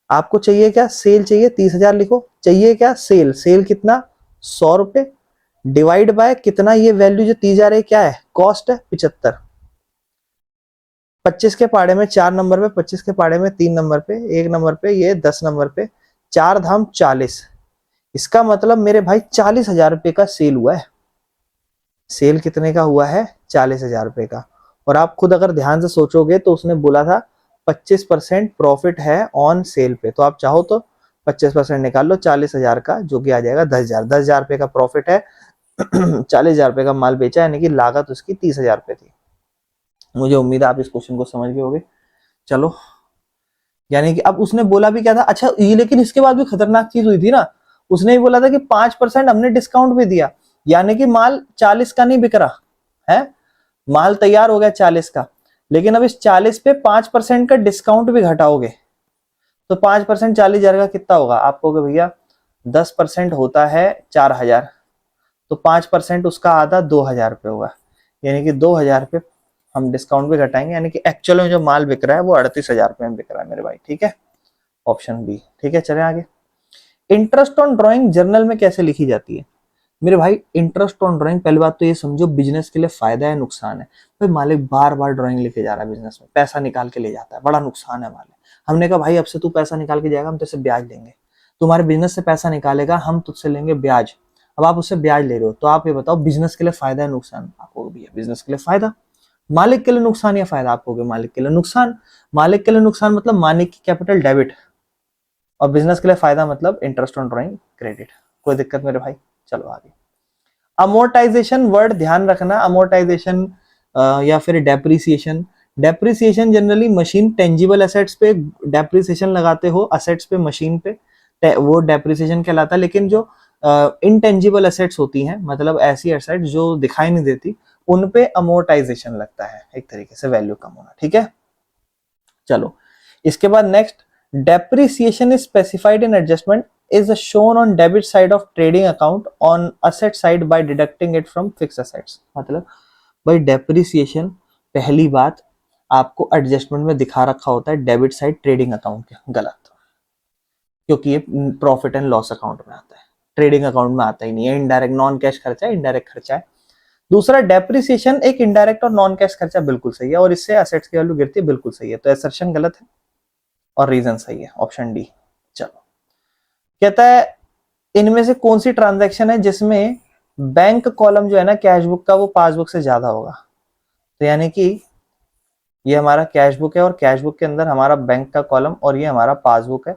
आपको चाहिए क्या, सेल चाहिए, 30,000 लिखो, चाहिए क्या, सेल, सेल कितना, 100 रुपए, डिवाइड बाय कितना, ये वैल्यू जो 30,000 है क्या है, कॉस्ट है 75, 25 के पाड़े में 4 नंबर पे, 25 के पाड़े में 3 नंबर पे, 1 नंबर पे, ये 10 नंबर पे, 4 धाम 40, इसका मतलब मेरे भाई 40,000 रुपए का सेल हुआ है। सेल कितने का हुआ है, 40,000 रुपए का। और आप खुद अगर ध्यान से सोचोगे तो उसने बोला था 25% प्रॉफिट है ऑन सेल पे, तो आप चाहो तो 25% निकाल लो 40,000 का, जो कि आ जाएगा 10,000, 10,000 रुपए का प्रॉफिट है 40,000 रुपए का माल बेचा, यानी कि लागत उसकी 30,000 रुपए थी। मुझे उम्मीद है आप इस क्वेश्चन को समझ गए होगे। चलो, यानी कि अब उसने बोला भी क्या था, अच्छा ये लेकिन इसके बाद भी खतरनाक चीज हुई थी ना, उसने भी बोला था कि 5% हमने डिस्काउंट भी दिया, यानी कि माल 40 का नहीं बिक रहा है, माल तैयार हो गया 40 का, लेकिन अब इस 40 पे 5% का डिस्काउंट भी घटाओगे तो 5% 40,000 का कितना होगा, आप कहोगे भैया 10% होता है 4,000, तो 5% उसका आधा 2,000 रुपये होगा, यानी कि 2,000 रुपये हम डिस्काउंट भी घटाएंगे, यानी कि एक्चुअल में जो माल बिक रहा है वो 38,000 रुपये में बिक रहा है मेरे भाई। ठीक है, ऑप्शन बी। ठीक है, चले आगे। इंटरेस्ट ऑन ड्राइंग जर्नल में कैसे लिखी जाती है मेरे भाई, इंटरेस्ट ऑन ड्राइंग, पहली बात तो ये समझो बिजनेस के लिए फायदा है नुकसान है। भाई मालिक बार बार ड्राइंग लेके जा रहा है बिजनेस में, पैसा निकाल के ले जाता है, बड़ा नुकसान है मालिक। हमने कहा भाई अब से तू पैसा निकाल के जाएगा हम तुझसे ब्याज लेंगे, तुम्हारे बिजनेस से पैसा निकालेगा हम तुझसे लेंगे ब्याज, अब आप उससे ब्याज ले रहे हो, तो आप ये बताओ बिजनेस के लिए फायदा है नुकसान, आपको भैया बिजनेस के लिए फायदा, मालिक के लिए नुकसान या फायदा, आप कहोगे मालिक के लिए नुकसान। मालिक के लिए नुकसान मतलब मालिक की कैपिटल डेबिट, और बिजनेस के लिए फायदा मतलब इंटरेस्ट ऑन ड्राइंग क्रेडिट। कोई दिक्कत मेरे भाई, चलो आगे। अमोर्टाइजेशन वर्ड ध्यान रखना, अमोर्टाइजेशन या फिर depreciation, depreciation generally machine tangible assets पे डेप्रिसिएशन लगाते हो, असेट्स पे मशीन पे वो डेप्रिसिएशन कहलाता है, लेकिन जो इनटेंजिबल एसेट्स होती हैं, मतलब ऐसी एसेट्स जो दिखाई नहीं देती, उन पे अमोर्टाइजेशन लगता है, एक तरीके से वैल्यू कम होना। ठीक है, चलो इसके बाद next, depreciation is specified in adjustment is shown on debit side of trading account on asset side by deducting it from fixed assets। मतलब भाई डेप्रिसिएशन पहली बात आपको एडजस्टमेंट में दिखा रखा होता है डेबिट साइड ट्रेडिंग अकाउंट के, गलत, क्योंकि ये प्रॉफिट एंड लॉस अकाउंट में आता है। ट्रेडिंग अकाउंट में आता ही नहीं है, इनडायरेक्ट नॉन कैश खर्चा है, इनडायरेक्ट खर्चा है। दूसरा डेप्रिसिएशन एक इनडायरेक्ट और नॉन कैश खर्चा, बिल्कुल सही है, और इससे एसेट्स की वैल्यू गिरती है, बिल्कुल सही है। तो असर्शन गलत है और रीजन सही है, ऑप्शन डी। चलो, कहता है इनमें से कौन सी ट्रांजैक्शन है जिसमें बैंक कॉलम जो है ना कैश बुक का, वो पासबुक से ज्यादा होगा। तो यानी कि ये हमारा कैश बुक है और कैश बुक के अंदर हमारा बैंक का कॉलम, और ये हमारा पासबुक है।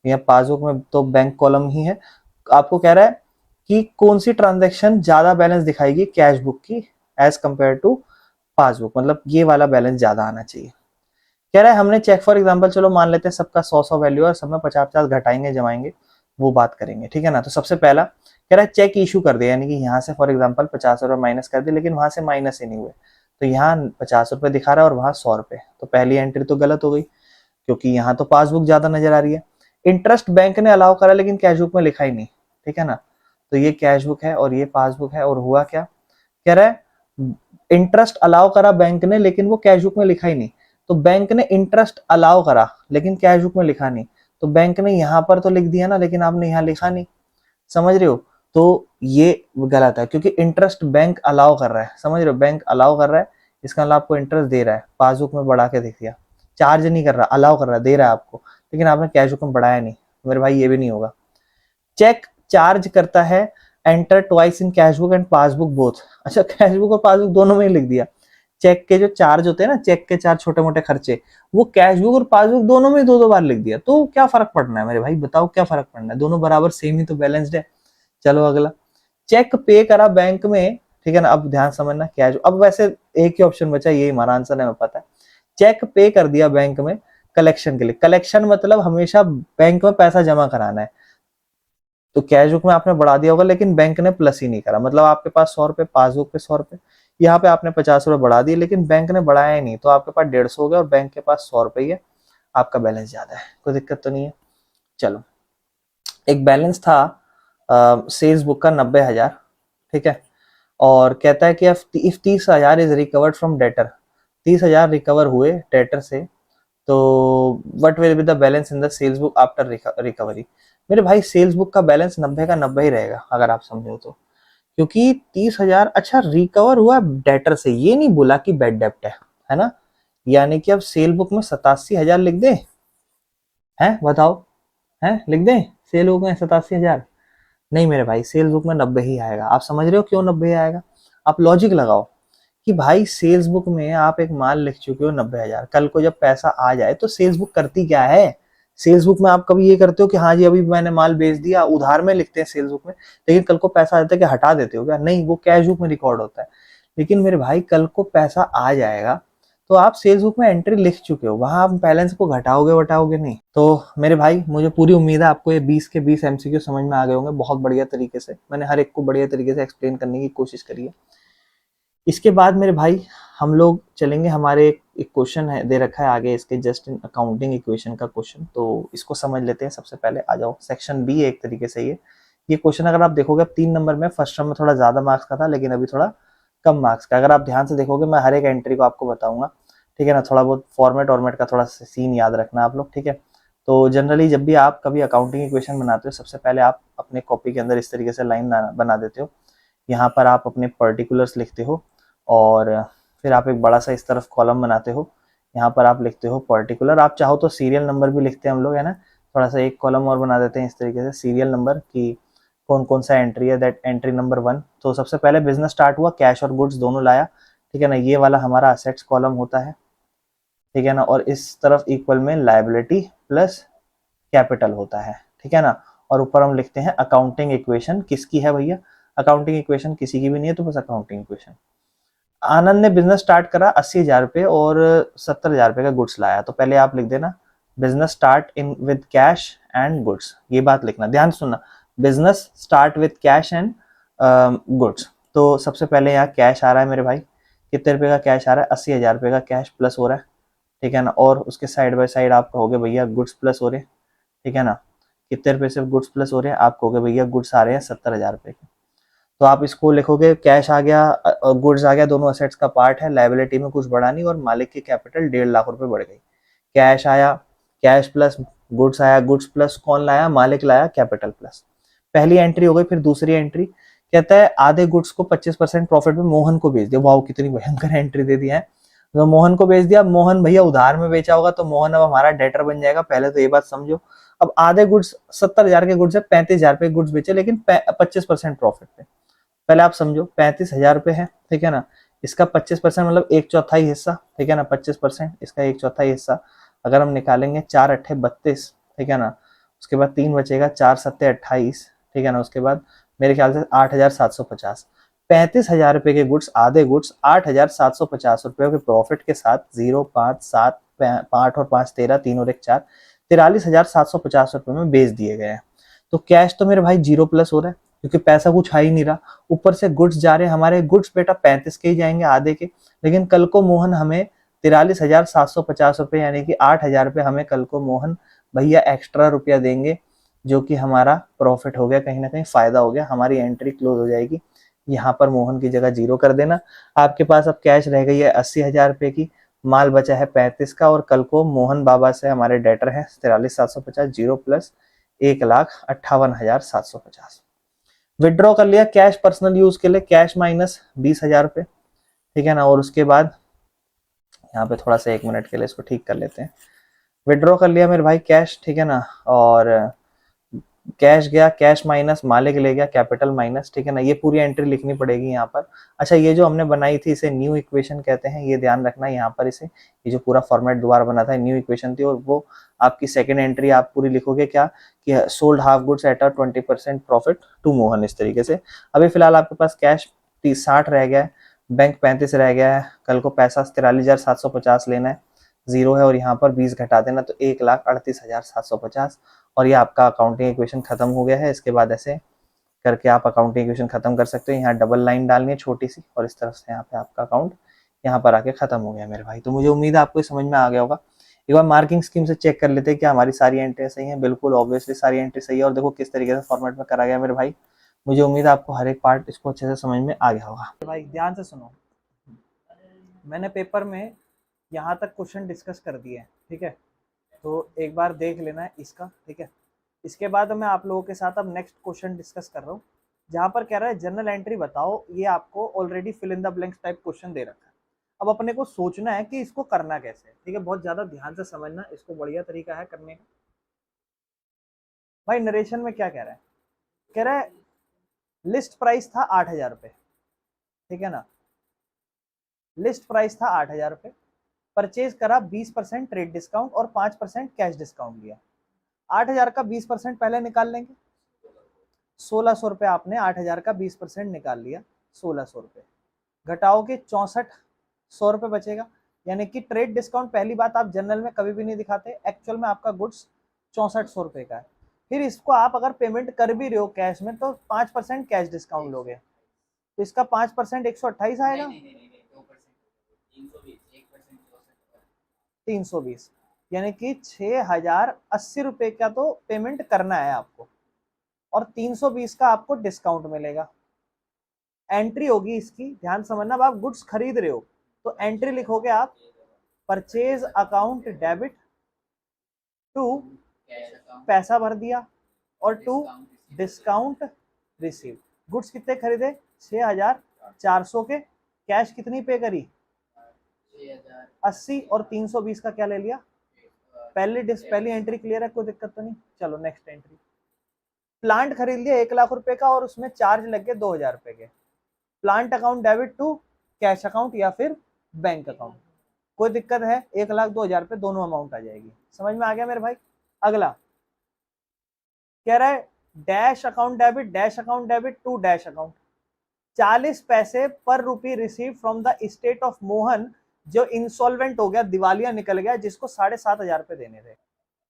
ये पासबुक में तो बैंक कॉलम ही है। आपको कह रहा है कि कौन सी ट्रांजैक्शन ज्यादा बैलेंस दिखाएगी कैश बुक की एज कंपेयर टू पासबुक, मतलब ये वाला बैलेंस ज्यादा आना चाहिए। कह रहा है हमने चेक फॉर एग्जांपल, चलो मान लेते हैं सबका 100 वैल्यू और सब में 50 घटाएंगे जमाएंगे, वो बात करेंगे, ठीक है ना। तो सबसे पहला कह रहा है चेक इशू कर दिया, यानी कि यहाँ से फॉर एग्जांपल 50 रुपए माइनस कर दिए, लेकिन वहां से माइनस ही नहीं हुए, तो यहाँ 50 रुपए दिखा रहा है और वहां 100 रुपए, तो पहली एंट्री तो गलत हो गई, क्योंकि यहाँ तो पासबुक ज्यादा नजर आ रही है। इंटरेस्ट बैंक ने अलाउ करा लेकिन कैश बुक में लिखा ही नहीं, ठीक है ना। तो ये कैश बुक है और ये पासबुक है, और हुआ क्या, कह रहा है इंटरेस्ट अलाउ करा बैंक ने लेकिन वो कैश बुक में लिखा ही नहीं। तो बैंक ने इंटरेस्ट अलाउ करा लेकिन कैश बुक में लिखा नहीं, तो बैंक ने यहाँ पर तो लिख दिया ना, लेकिन आपने यहाँ लिखा नहीं, समझ रहे हो। तो ये गलत है, क्योंकि इंटरेस्ट बैंक अलाउ कर रहा है, समझ रहे हो, बैंक अलाउ कर रहा है, इसका मतलब आपको इंटरेस्ट दे रहा है, पासबुक में बढ़ा के दिख दिया, चार्ज नहीं कर रहा, अलाउ कर रहा है, दे रहा है आपको, लेकिन आपने कैश बुक में बढ़ाया नहीं, तो मेरे भाई ये भी नहीं होगा। चेक चार्ज करता है enter twice in cash book and passbook both, अच्छा कैश बुक और पासबुक दोनों में ही लिख दिया। चेक के जो चार्ज होते हैं ना, चेक के चार्ज छोटे मोटे खर्चे, वो कैश बुक और पासबुक दोनों में दो दो बार लिख दिया, तो क्या फर्क पड़ना है मेरे भाई, बताओ क्या फर्क पड़ना है, दोनों बराबर सेम ही तो बैलेंस्ड है। चलो अगला, चेक पे करा बैंक में, ठीक है ना। अब ध्यान समझना, कैश, अब वैसे एक ही ऑप्शन बचा, यही हमारा आंसर है, हमें पता है। चेक पे कर दिया बैंक में कलेक्शन के लिए, कलेक्शन मतलब हमेशा बैंक में पैसा जमा कराना है, तो कैश बुक में आपने बढ़ा दिया होगा लेकिन बैंक ने प्लस ही नहीं करा, मतलब आपके पास 100 रुपए, पासबुक पे 100 रुपए, यहाँ पे आपने 50 रुपए बढ़ा दिए लेकिन बैंक ने बढ़ाया ही नहीं, तो आपके पास 150 हो गया और बैंक के पास 100 रुपए ही है, आपका बैलेंस ज्यादा है, कोई दिक्कत तो नहीं है। चलो, एक बैलेंस था सेल्स बुक का 90,000, ठीक है, और कहता है कि if 30,000 is recovered from debtor, 30,000 recover हुए डेटर से, तो what will be the balance in the sales book after recovery. मेरे भाई सेल्स बुक का बैलेंस 90 का 90 ही रहेगा अगर आप समझो तो, क्योंकि 30,000 अच्छा रिकवर हुआ डेटर से, ये नहीं बोला कि बैड डेप्ट है ना। यानी कि अब सेल बुक में 87,000 लिख दे, हैं बताओ, हैं लिख दे सेल बुक में 87,000, नहीं मेरे भाई सेल्स बुक में 90 ही आएगा। आप समझ रहे हो क्यों 90 ही आएगा, आप लॉजिक लगाओ कि भाई सेल्स बुक में आप एक माल लिख चुके हो 90,000, कल को जब पैसा आ जाए तो सेल्स बुक करती क्या है, सेल्स बुक में आप कभी ये करते हो कि हाँ जी अभी मैंने माल बेच दिया, उधार में लिखते हैं सेल्स बुक में, लेकिन कल को पैसा आ जाता है कि हटा देते हो क्या, नहीं वो कैश बुक में रिकॉर्ड होता है। लेकिन मेरे भाई कल को पैसा आ जाएगा तो आप सेल्स बुक में एंट्री लिख चुके हो, वहां आप बैलेंस को घटाओगे वटाओगे नहीं। तो मेरे भाई मुझे पूरी उम्मीद है आपको ये 20 के 20 एमसीक्यू समझ में आ गए होंगे बहुत बढ़िया तरीके से, मैंने हर एक को बढ़िया तरीके से एक्सप्लेन करने की कोशिश करी है। इसके बाद मेरे भाई हम लोग चलेंगे, हमारे एक क्वेश्चन है दे रखा है आगे इसके, जस्ट इन अकाउंटिंग इक्वेशन का क्वेश्चन, तो इसको समझ लेते हैं। सबसे पहले आ जाओ, सेक्शन बी है एक तरीके से ये क्वेश्चन अगर आप देखोगे 3 नंबर में, फर्स्ट टर्म में थोड़ा ज्यादा मार्क्स का था लेकिन अभी थोड़ा कम मार्क्स का, अगर आप ध्यान से देखोगे मैं हर एक एंट्री को आपको बताऊंगा, ठीक है ना। थोड़ा बहुत फॉर्मेट का थोड़ा सीन याद रखना आप लोग, ठीक है। तो जनरली जब भी आप कभी अकाउंटिंग इक्वेशन बनाते हो, सबसे पहले आप अपने कॉपी के अंदर इस तरीके से लाइन बना देते हो, यहाँ पर आप अपने पर्टिकुलर्स लिखते हो, और फिर आप एक बड़ा सा इस तरफ कॉलम बनाते हो, यहाँ पर आप लिखते हो पर्टिकुलर, आप चाहो तो सीरियल नंबर भी लिखते हैं हम लोग, है ना। थोड़ा सा एक कॉलम और बना देते हैं इस तरीके से, सीरियल नंबर की कौन कौन सा एंट्री है, दैट एंट्री नंबर 1। तो सबसे पहले बिजनेस स्टार्ट हुआ, कैश और गुड्स दोनों लाया, ठीक है ना, ये वाला हमारा असेट्स कॉलम होता है, ठीक है ना, और इस तरफ इक्वल में लायबिलिटी प्लस कैपिटल होता है, ठीक है ना। और ऊपर हम लिखते हैं अकाउंटिंग इक्वेशन, किसकी है भैया, अकाउंटिंग इक्वेशन किसी की भी नहीं है, तो बस अकाउंटिंग इक्वेशन। आनंद ने बिजनेस स्टार्ट करा 80,000 रुपए और 70,000 रुपए का गुड्स लाया, तो पहले आप लिख देना business start in with cash and goods, ये बात लिखना, ध्यान सुनना, business start with cash and goods. तो सबसे पहले यहाँ कैश आ रहा है मेरे भाई, कितने रुपए का कैश आ रहा है, 80,000 रुपए का कैश प्लस हो रहा है, ठीक है ना, और उसके साइड बाय साइड आप कहोगे भैया गुड्स प्लस हो रहे हैं, ठीक है ना। कितने रुपए से गुड्स प्लस हो रहे हैं, आप कहोगे भैया गुड्स आ रहे हैं 70,000 रुपए के, तो आप इसको लिखोगे कैश आ गया और गुड्स आ गया, दोनों असेट्स का पार्ट है, लायबिलिटी में कुछ बढ़ा नहीं, और मालिक की कैपिटल 1.5 लाख रुपए बढ़ गई। कैश आया, कैश प्लस गुड्स आया, गुड्स प्लस कौन लाया, मालिक लाया, कैपिटल प्लस। पहली एंट्री हो गई। फिर दूसरी एंट्री कहता है आधे गुड्स को 25% प्रॉफिट में मोहन को बेच दिया। वाओ, कितनी भयंकर एंट्री दे दिया है। तो मोहन को बेच दिया। मोहन भैया उधार में बेचा होगा, तो मोहन अब हमारा डेटर बन जाएगा। पहले तो ये बात समझो। अब आधे गुड्स 70,000 के गुड्स है, 35,000 पे गुड्स बेचे, लेकिन 25% प्रॉफिट पे। पहले आप समझो 35,000 रुपए है, ठीक है ना। इसका 25% मतलब 1/4 हिस्सा, ठीक है ना। 25% इसका 1/4 हिस्सा अगर हम निकालेंगे, 4 अट्ठे 32, ठीक है ना। उसके बाद 3 बचेगा, 4 सत्ते 28, ठीक है ना। उसके बाद मेरे ख्याल से 8,750, 35,000 रुपए के गुड्स, आधे गुड्स 8,750 रुपए के प्रॉफिट के साथ 0 5 7 8 और 5 13, 3 और 1 4, 43,750 रुपए में बेच दिए गए हैं। तो कैश तो मेरे भाई 0 प्लस हो रहा है, क्योंकि पैसा कुछ आ ही नहीं रहा। ऊपर से गुड्स जा रहे हैं हमारे, गुड्स बेटा 35 के ही जाएंगे आधे के, लेकिन कल को मोहन हमें 43,750 रुपए यानी कि 8,000 रुपए हमें कल को मोहन भैया एक्स्ट्रा रुपया देंगे, जो कि हमारा प्रॉफिट हो गया, कहीं ना कहीं फायदा हो गया, हमारी एंट्री क्लोज हो जाएगी। यहाँ पर मोहन की जगह 0 कर देना। आपके पास अब कैश रह गई है 80,000 रुपए की, माल बचा है 35 का, और कल को मोहन बाबा से हमारे डेटर है 43,750, 0 प्लस 1,58,750। विड्रॉ कर लिया कैश पर्सनल यूज के लिए, कैश माइनस 20,000 रुपए, ठीक है ना। और उसके बाद यहाँ पे थोड़ा सा 1 मिनट के लिए इसको ठीक कर लेते हैं। विड्रॉ कर लिया मेरे भाई कैश, ठीक है ना। और कैश गया, कैश माइनस मालिक ले गया, कैपिटल माइनस, ठीक है ना। ये पूरी एंट्री लिखनी पड़ेगी यहाँ पर। अच्छा, ये जो हमने बनाई थी इसे न्यू इक्वेशन कहते हैं, ये ध्यान रखना यहाँ पर। इसे ये जो पूरा फॉर्मेट दोबारा बना था न्यू इक्वेशन थी, और वो आपकी सेकंड एंट्री आप पूरी लिखोगे क्या कि sold half goods at 20% profit to Mohan, इस तरीके से। अभी फिलहाल आपके पास कैश 60 रह गया है, बैंक 35 रह गया है, कल को पैसा 43,750 लेना है, 0 है, और यहाँ पर 20 घटा देना तो 1,38,750, और ये आपका अकाउंटिंग इक्वेशन खत्म हो गया है। इसके बाद ऐसे करके आप अकाउंटिंग इक्वेशन खत्म कर सकते हो। यहाँ डबल लाइन डालनी है छोटी सी, और इस तरफ से यहाँ पे आपका अकाउंट यहाँ पर आके खत्म हो गया मेरे भाई। तो मुझे उम्मीद है आपको समझ में आ गया होगा। एक बार मार्किंग स्कीम से चेक कर लेते हैं क्या हमारी सारी एंट्री सही है। बिल्कुल ऑब्वियसली सारी एंट्री सही है, और देखो किस तरीके से फॉर्मेट में करा गया मेरे भाई। मुझे उम्मीद है आपको हर एक पार्ट इसको अच्छे से समझ में आ गया होगा। भाई ध्यान से सुनो, मैंने पेपर में यहाँ तक क्वेश्चन डिस्कस कर दिए हैं, ठीक है। तो एक बार देख लेना है इसका, ठीक है। इसके बाद मैं आप लोगों के साथ अब नेक्स्ट क्वेश्चन डिस्कस कर रहा हूँ, जहाँ पर कह रहा है जनरल एंट्री बताओ। ये आपको already fill in the blanks type question दे रखा है। अब अपने को सोचना है कि इसको करना कैसे है, ठीक है। बहुत ज्यादा ध्यान से समझना, इसको बढ़िया तरीका है करने का। भाई नरेशन में क्या कह रहा है, कह रहा है लिस्ट प्राइस था 8,000 रुपए, ठीक है ना। लिस्ट प्राइस था 8,000 रुपए, परचेज करा 20% ट्रेड डिस्काउंट और 5% कैश डिस्काउंट लिया। 8,000 का 20% पहले निकाल लेंगे, 1,600 रुपए आपने 8,000 का 20% निकाल लिया, 1,600 रुपए घटाओगे 6400 रुपए बचेगा। यानी कि ट्रेड डिस्काउंट पहली बात आप जनरल में कभी भी नहीं दिखाते, एक्चुअल में आपका गुड्स 6400 रुपए का है। फिर इसको आप अगर पेमेंट कर भी रहे हो कैश में तो 5% कैश डिस्काउंट लोगे, तो इसका 5% 128 आएगा, 320, यानी कि 6,080 रुपए का तो पेमेंट करना है आपको, और 320 का आपको डिस्काउंट मिलेगा। एंट्री होगी इसकी, ध्यान समझना। अब आप गुड्स खरीद रहे हो तो एंट्री लिखोगे आप परचेज अकाउंट डेबिट टू पैसा भर दिया, और टू डिस्काउंट रिसीव। गुड्स कितने खरीदे, 6,400 के, कैश कितनी पे करी 80, और 320 का क्या ले लिया। पहली एंट्री क्लियर है, कोई दिक्कत तो नहीं। चलो नेक्स्ट एंट्री। प्लांट खरीद लिया 1,00,000 रुपए का, और उसमें चार्ज लग गए 2,000 रुपए के। Plant account debit to cash account या फिर बैंक अकाउंट, कोई दिक्कत है, 1,00,000 2,000 रुपए दोनों अमाउंट आ जाएगी। समझ में आ गया मेरे भाई। अगला कह रहा है dash account debit to dash account, 40 paise per rupee receive from the state of Mohan, जो इंसॉल्वेंट हो गया, दिवालिया निकल गया, जिसको 7,500 रुपए देने थे।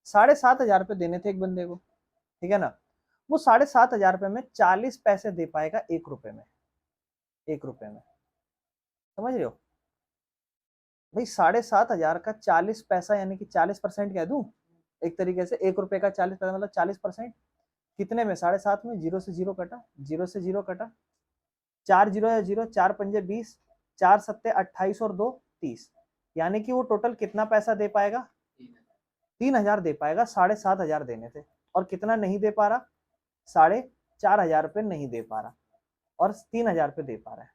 7,500 रुपए देने थे एक बंदे को, ठीक है ना। वो 7,500 रुपए में 40 पैसे दे पाएगा 1 रुपए में, 1 रुपए में, समझ रहे हो भाई। 7,500 का 40 पैसा यानी कि 40% कह दूं एक तरीके से। 1 रुपए का 40 पैसा मतलब 40%, कितने में 7.5 में, 0 से 0 कटा, 0 से 0 कटा, 4 0 या 0, 4 पंजे 20, 4 सत्ते 28 और 2 30, यानी कि वो टोटल कितना पैसा दे पाएगा, 3,000 दे पाएगा। 7,500 देने थे, और कितना नहीं दे पा रहा, 4,000 रुपये नहीं दे पा रहा और 3,000 रुपये दे पा रहा है,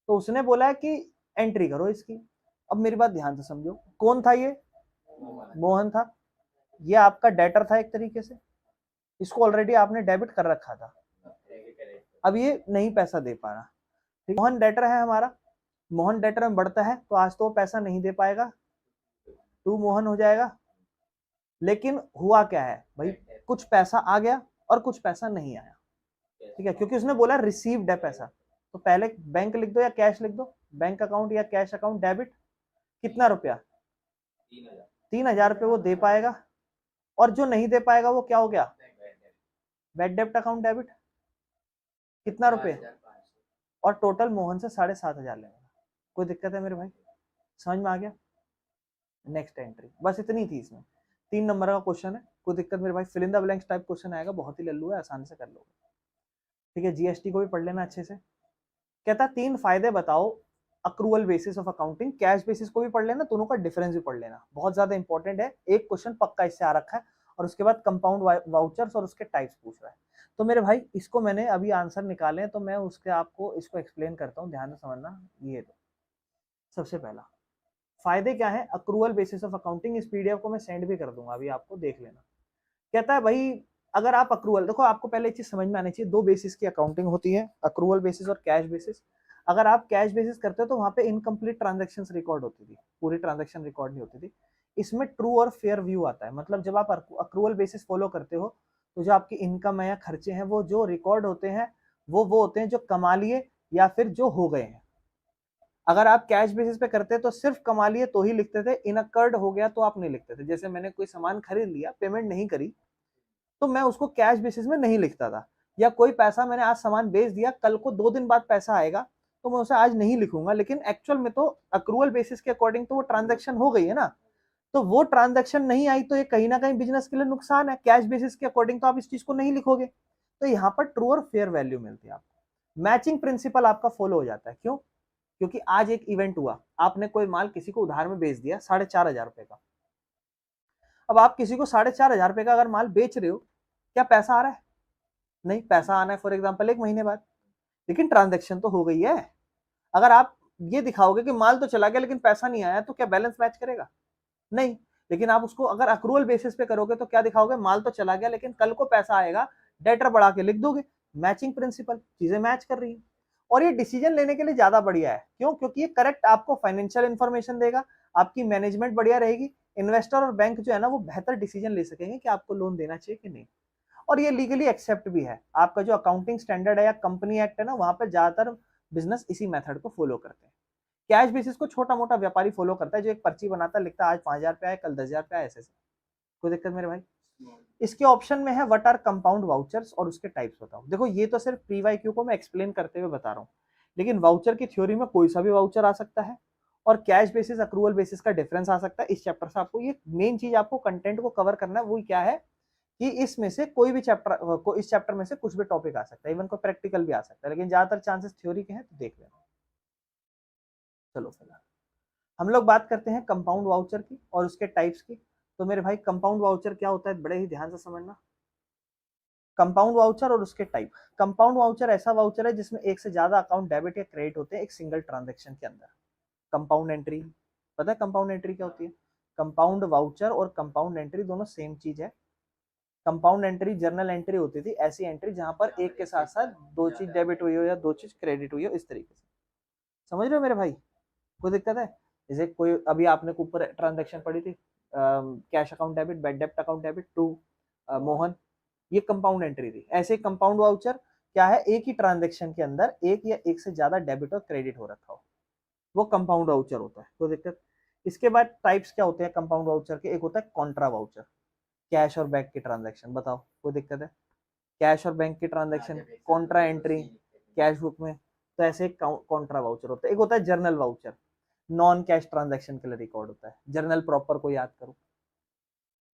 तो उसने बोला है कि एंट्री करो इसकी। अब मेरी बात ध्यान से समझो, कौन था ये? मोहन था। ये आपका डेटर था एक तरीके से, इसको ऑलरेडी आपने डेबिट कर रखा था, अब ये नहीं पैसा दे पा रहा। मोहन डेटर है हमारा, मोहन डेटर में बढ़ता है तो आज तो वो पैसा नहीं दे पाएगा, 2 मोहन हो जाएगा। लेकिन हुआ क्या है भाई, कुछ पैसा आ गया और कुछ पैसा नहीं आया, ठीक है, क्योंकि उसने बोला रिसीव्ड है पैसा। तो पहले बैंक लिख दो या कैश लिख दो, बैंक अकाउंट या कैश अकाउंट डेबिट, कितना रुपया? 3,000 रुपये वो दे पाएगा, और जो नहीं दे पाएगा वो क्या हो गया? बैड डेप्ट अकाउंट डेबिट, कितना रुपए? और टोटल मोहन से 7,500 लेगा। कोई दिक्कत है मेरे भाई? समझ में आ गया? नेक्स्ट एंट्री, बस इतनी थी इसमें, 3 नंबर का क्वेश्चन है। कोई दिक्कत मेरे भाई? Fill in the blanks type question आएगा, बहुत ही लल्लू है, आसानी से कर लोगे, ठीक है। जीएसटी को भी पढ़ लेना अच्छे से। कहता 3 फायदे बताओ accrual basis of accounting, cash basis को भी पढ़ लेना, दोनों का डिफरेंस भी पढ़ लेना, बहुत ज्यादा इंपॉर्टेंट है। एक क्वेश्चन पक्का इससे आ रखा है, और उसके बाद कंपाउंड वाउचर्स और उसके टाइप्स पूछ रहा है। तो मेरे भाई इसको मैंने अभी आंसर निकाले हैं, तो मैं उसके आपको इसको एक्सप्लेन करता हूँ, ध्यान से समझना। ये तो सबसे पहला फायदे क्या है अक्रूवल बेसिस ऑफ अकाउंटिंग, इस पीडीएफ को मैं सेंड भी कर दूंगा, अभी आपको देख लेना। कहता है भाई अगर आप अक्रूवल, देखो आपको पहले एक चीज समझ में आनी चाहिए, 2 बेसिस की अकाउंटिंग होती है, अक्रूवल बेसिस और कैश बेसिस। अगर आप कैश बेसिस करते हो तो वहां पे इनकम्प्लीट ट्रांजेक्शन रिकॉर्ड होती थी, पूरी ट्रांजेक्शन रिकॉर्ड नहीं होती थी। इसमें ट्रू और फेयर व्यू आता है, मतलब जब आप अक्रूवल बेसिस फॉलो करते हो तो जो आपकी इनकम है या खर्चे हैं वो जो रिकॉर्ड होते हैं वो होते हैं जो कमा लिए या फिर जो हो गए हैं। अगर आप कैश बेसिस पे करते तो सिर्फ कमा लिए तो ही लिखते थे, इनकर्ड हो गया तो आप नहीं लिखते थे। जैसे मैंने कोई सामान खरीद लिया, पेमेंट नहीं करी, तो मैं उसको कैश बेसिस में नहीं लिखता था। या कोई पैसा मैंने आज सामान बेच दिया, कल को 2 दिन बाद पैसा आएगा तो मैं उसे आज नहीं लिखूंगा, लेकिन एक्चुअल में तो अक्रूवल बेसिस के अकॉर्डिंग तो वो ट्रांजेक्शन हो गई है ना, तो वो ट्रांजेक्शन नहीं आई तो ये कहीं ना कहीं बिजनेस के लिए नुकसान है। कैश बेसिस के अकॉर्डिंग तो आप इस चीज को नहीं लिखोगे, तो यहाँ पर ट्रू और फेयर वैल्यू मिलती है आपको। मैचिंग प्रिंसिपल आपका फॉलो हो जाता है। क्यों? क्योंकि आज एक इवेंट हुआ, आपने कोई माल किसी को उधार में बेच दिया 4,500 रुपए का। अब आप किसी को 4,500 रुपए का अगर माल बेच रहे हो, क्या पैसा आ रहा है? नहीं, पैसा आना है फॉर एग्जाम्पल 1 महीने बाद, लेकिन ट्रांजेक्शन तो हो गई है। अगर आप ये दिखाओगे कि माल तो चला गया लेकिन पैसा नहीं आया, तो क्या बैलेंस मैच करेगा? नहीं। लेकिन आप उसको अगर अक्रूवल बेसिस पे करोगे तो क्या दिखाओगे? माल तो चला गया लेकिन कल को पैसा आएगा, डेटर बढ़ा के लिख दोगे। मैचिंग प्रिंसिपल, चीजें मैच कर रही है, और ये डिसीजन लेने के लिए ज्यादा बढ़िया है। क्यों? क्योंकि ये करेक्ट आपको फाइनेंशियल इंफॉर्मेशन देगा, आपकी मैनेजमेंट बढ़िया रहेगी, इन्वेस्टर और बैंक जो है ना वो बेहतर डिसीजन ले सकेंगे कि आपको लोन देना चाहिए कि नहीं। और ये लीगली एक्सेप्ट भी है, आपका जो अकाउंटिंग स्टैंडर्ड है या कंपनी एक्ट है ना, वहां पर ज्यादातर बिजनेस इसी मेथड को फॉलो करते हैं। कैश बेसिस को छोटा मोटा व्यापारी फॉलो करता है, जो एक पर्ची बनाता है, लिखता है आज 5,000 रुपया है, कल 10,000 रुपया, ऐसे से। कोई दिक्कत मेरे भाई? इसके ऑप्शन में है व्हाट आर कंपाउंड वाउचर्स और उसके टाइप्स बताओ। देखो ये तो सिर्फ पीवाईक्यू को मैं एक्सप्लेन करते हुए बता रहा हूँ, लेकिन वाउचर की थ्योरी में कोई सा भी वाउचर आ सकता है, और कैश बेसिस अक्रूवल बेसिस का डिफरेंस आ सकता है। इस चैप्टर से आपको ये मेन चीज, आपको कंटेंट को कवर करना है, वो क्या है कि इसमें से कोई भी चैप्टर को, इस चैप्टर में से कुछ भी टॉपिक आ सकता है, इवन कोई प्रैक्टिकल भी आ सकता है, लेकिन ज्यादातर चांसेस थ्योरी के हैं, तो देख लेना। चलो फिलहाल हम लोग बात करते हैं कंपाउंड वाउचर की और उसके टाइप्स की। तो मेरे भाई कंपाउंड वाउचर क्या होता है, बड़े ही ध्यान से समझना। कंपाउंड वाउचर और उसके टाइप। कंपाउंड वाउचर ऐसा वाउचर है जिसमें एक से ज्यादा अकाउंट डेबिट या क्रेडिट होते हैं एक सिंगल ट्रांजेक्शन के अंदर। कंपाउंड एंट्री, पता है कंपाउंड एंट्री क्या होती है? कंपाउंड वाउचर और कंपाउंड एंट्री दोनों सेम चीज है। कंपाउंड एंट्री जर्नल एंट्री होती थी, ऐसी एंट्री जहां पर एक के साथ साथ 2 चीज डेबिट हुई हो या 2 चीज क्रेडिट हुई हो, इस तरीके से। समझ रहे हो मेरे भाई? कोई दिक्कत है? जैसे कोई अभी आपने ऊपर ट्रांजेक्शन पढ़ी थी, कैश अकाउंट डेबिट, बैड डेप्ट अकाउंट डेबिट टू मोहन, ये कंपाउंड एंट्री थी। ऐसे कंपाउंड वाउचर क्या है, एक ही ट्रांजेक्शन के अंदर एक या एक से ज्यादा डेबिट और क्रेडिट हो रखा हो, वो कंपाउंड वाउचर होता है। कोई दिक्कत? इसके बाद टाइप्स क्या होते हैं कंपाउंड वाउचर के? एक होता है कॉन्ट्रा वाउचर, कैश और बैंक की ट्रांजेक्शन। बताओ कोई दिक्कत है? कैश और बैंक की transaction, Contra entry cash book में, तो ऐसे कॉन्ट्रा वाउचर होता है। एक होता है journal voucher, non cash transaction के लिए रिकॉर्ड होता है। जर्नल प्रॉपर को याद करो,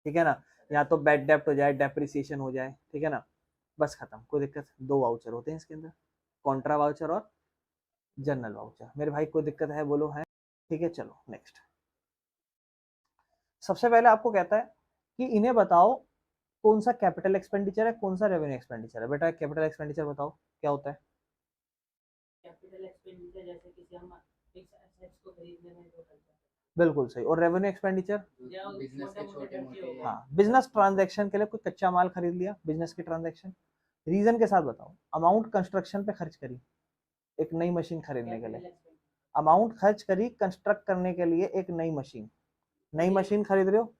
ठीक है ना, या तो बैड डेप्ट हो जाए, डेप्रिसिएशन हो जाए, ठीक है ना, बस खत्म, कोई दिक्कत? 2 वाउचर होते हैं इसके अंदर, कॉन्ट्रा वाउचर और जर्नल वाउचर। मेरे भाई कोई दिक्कत है बोलो? है? ठीक है, चलो नेक्स्ट। सबसे पहले आपको कहता है कि इन्हें बताओ कौन सा कैपिटल एक्सपेंडिचर है, कौन सा रेवेन्यू एक्सपेंडिचर है? बेटा कैपिटल एक्सपेंडिचर बताओ क्या होता है? कैपिटल एक्सपेंडिचर जैसे किसी हम फिक्स एसेट्स को खरीदने में जो खर्चा, बिल्कुल सही। और रेवेन्यू एक्सपेंडिचर? बिजनेस के छोटे मोटे, हाँ, बिजनेस ट्रांजैक्शन के लिए कोई कच्चा माल खरीद लिया, बिजनेस की ट्रांजैक्शन। रीजन के साथ बताओ। अमाउंट कंस्ट्रक्शन पे खर्च करी एक नई मशीन खरीदने के लिए, अमाउंट खर्च करी कंस्ट्रक्ट करने के लिए एक नई मशीन, नई मशीन खरीद रहे हो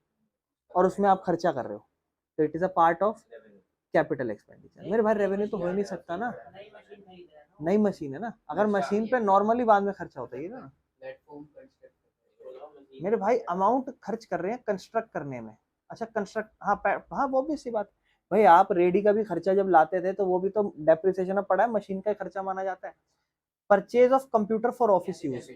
और उसमें आप खर्चा कर रहे हो, तो it is a part of capital expenditure. मेरे भाई रेवेन्यू तो हो ही नहीं सकता ना, नई मशीन है ना। अगर मशीन पे नॉर्मली बाद में खर्चा होता है ना मेरे भाई, अमाउंट खर्च कर रहे हैं कंस्ट्रक्ट करने में। अच्छा कंस्ट्रक्ट, हाँ वो भी सी बात भाई। आप रेडी का भी खर्चा जब लाते थे तो वो भी तो डेप्रिसिएशन में पड़ा है, मशीन का खर्चा माना जाता है। Purchase of computer for office use,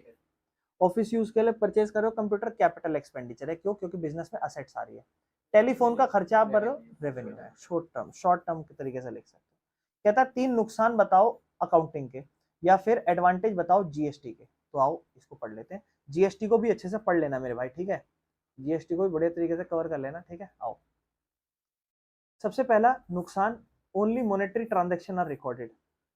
office use के लिए परचेज कर रहे हो कंप्यूटर, कैपिटल एक्सपेंडिचर है। क्यों? क्योंकि बिजनेस में असेट्स आ रही है। टेलीफोन का खर्चा आप भर रहे हो, रेवेन्यू है। शॉर्ट टर्म के तरीके से लिख सकते हो। कहता है 3 नुकसान बताओ अकाउंटिंग के, या फिर एडवांटेज बताओ जीएसटी के। तो आओ इसको पढ़ लेते हैं। जीएसटी को भी अच्छे से पढ़ लेना मेरे भाई, ठीक है? जीएसटी को भी बड़े तरीके से कवर कर लेना, ठीक है? आओ, सबसे पहला नुकसान, only monetary transaction are recorded.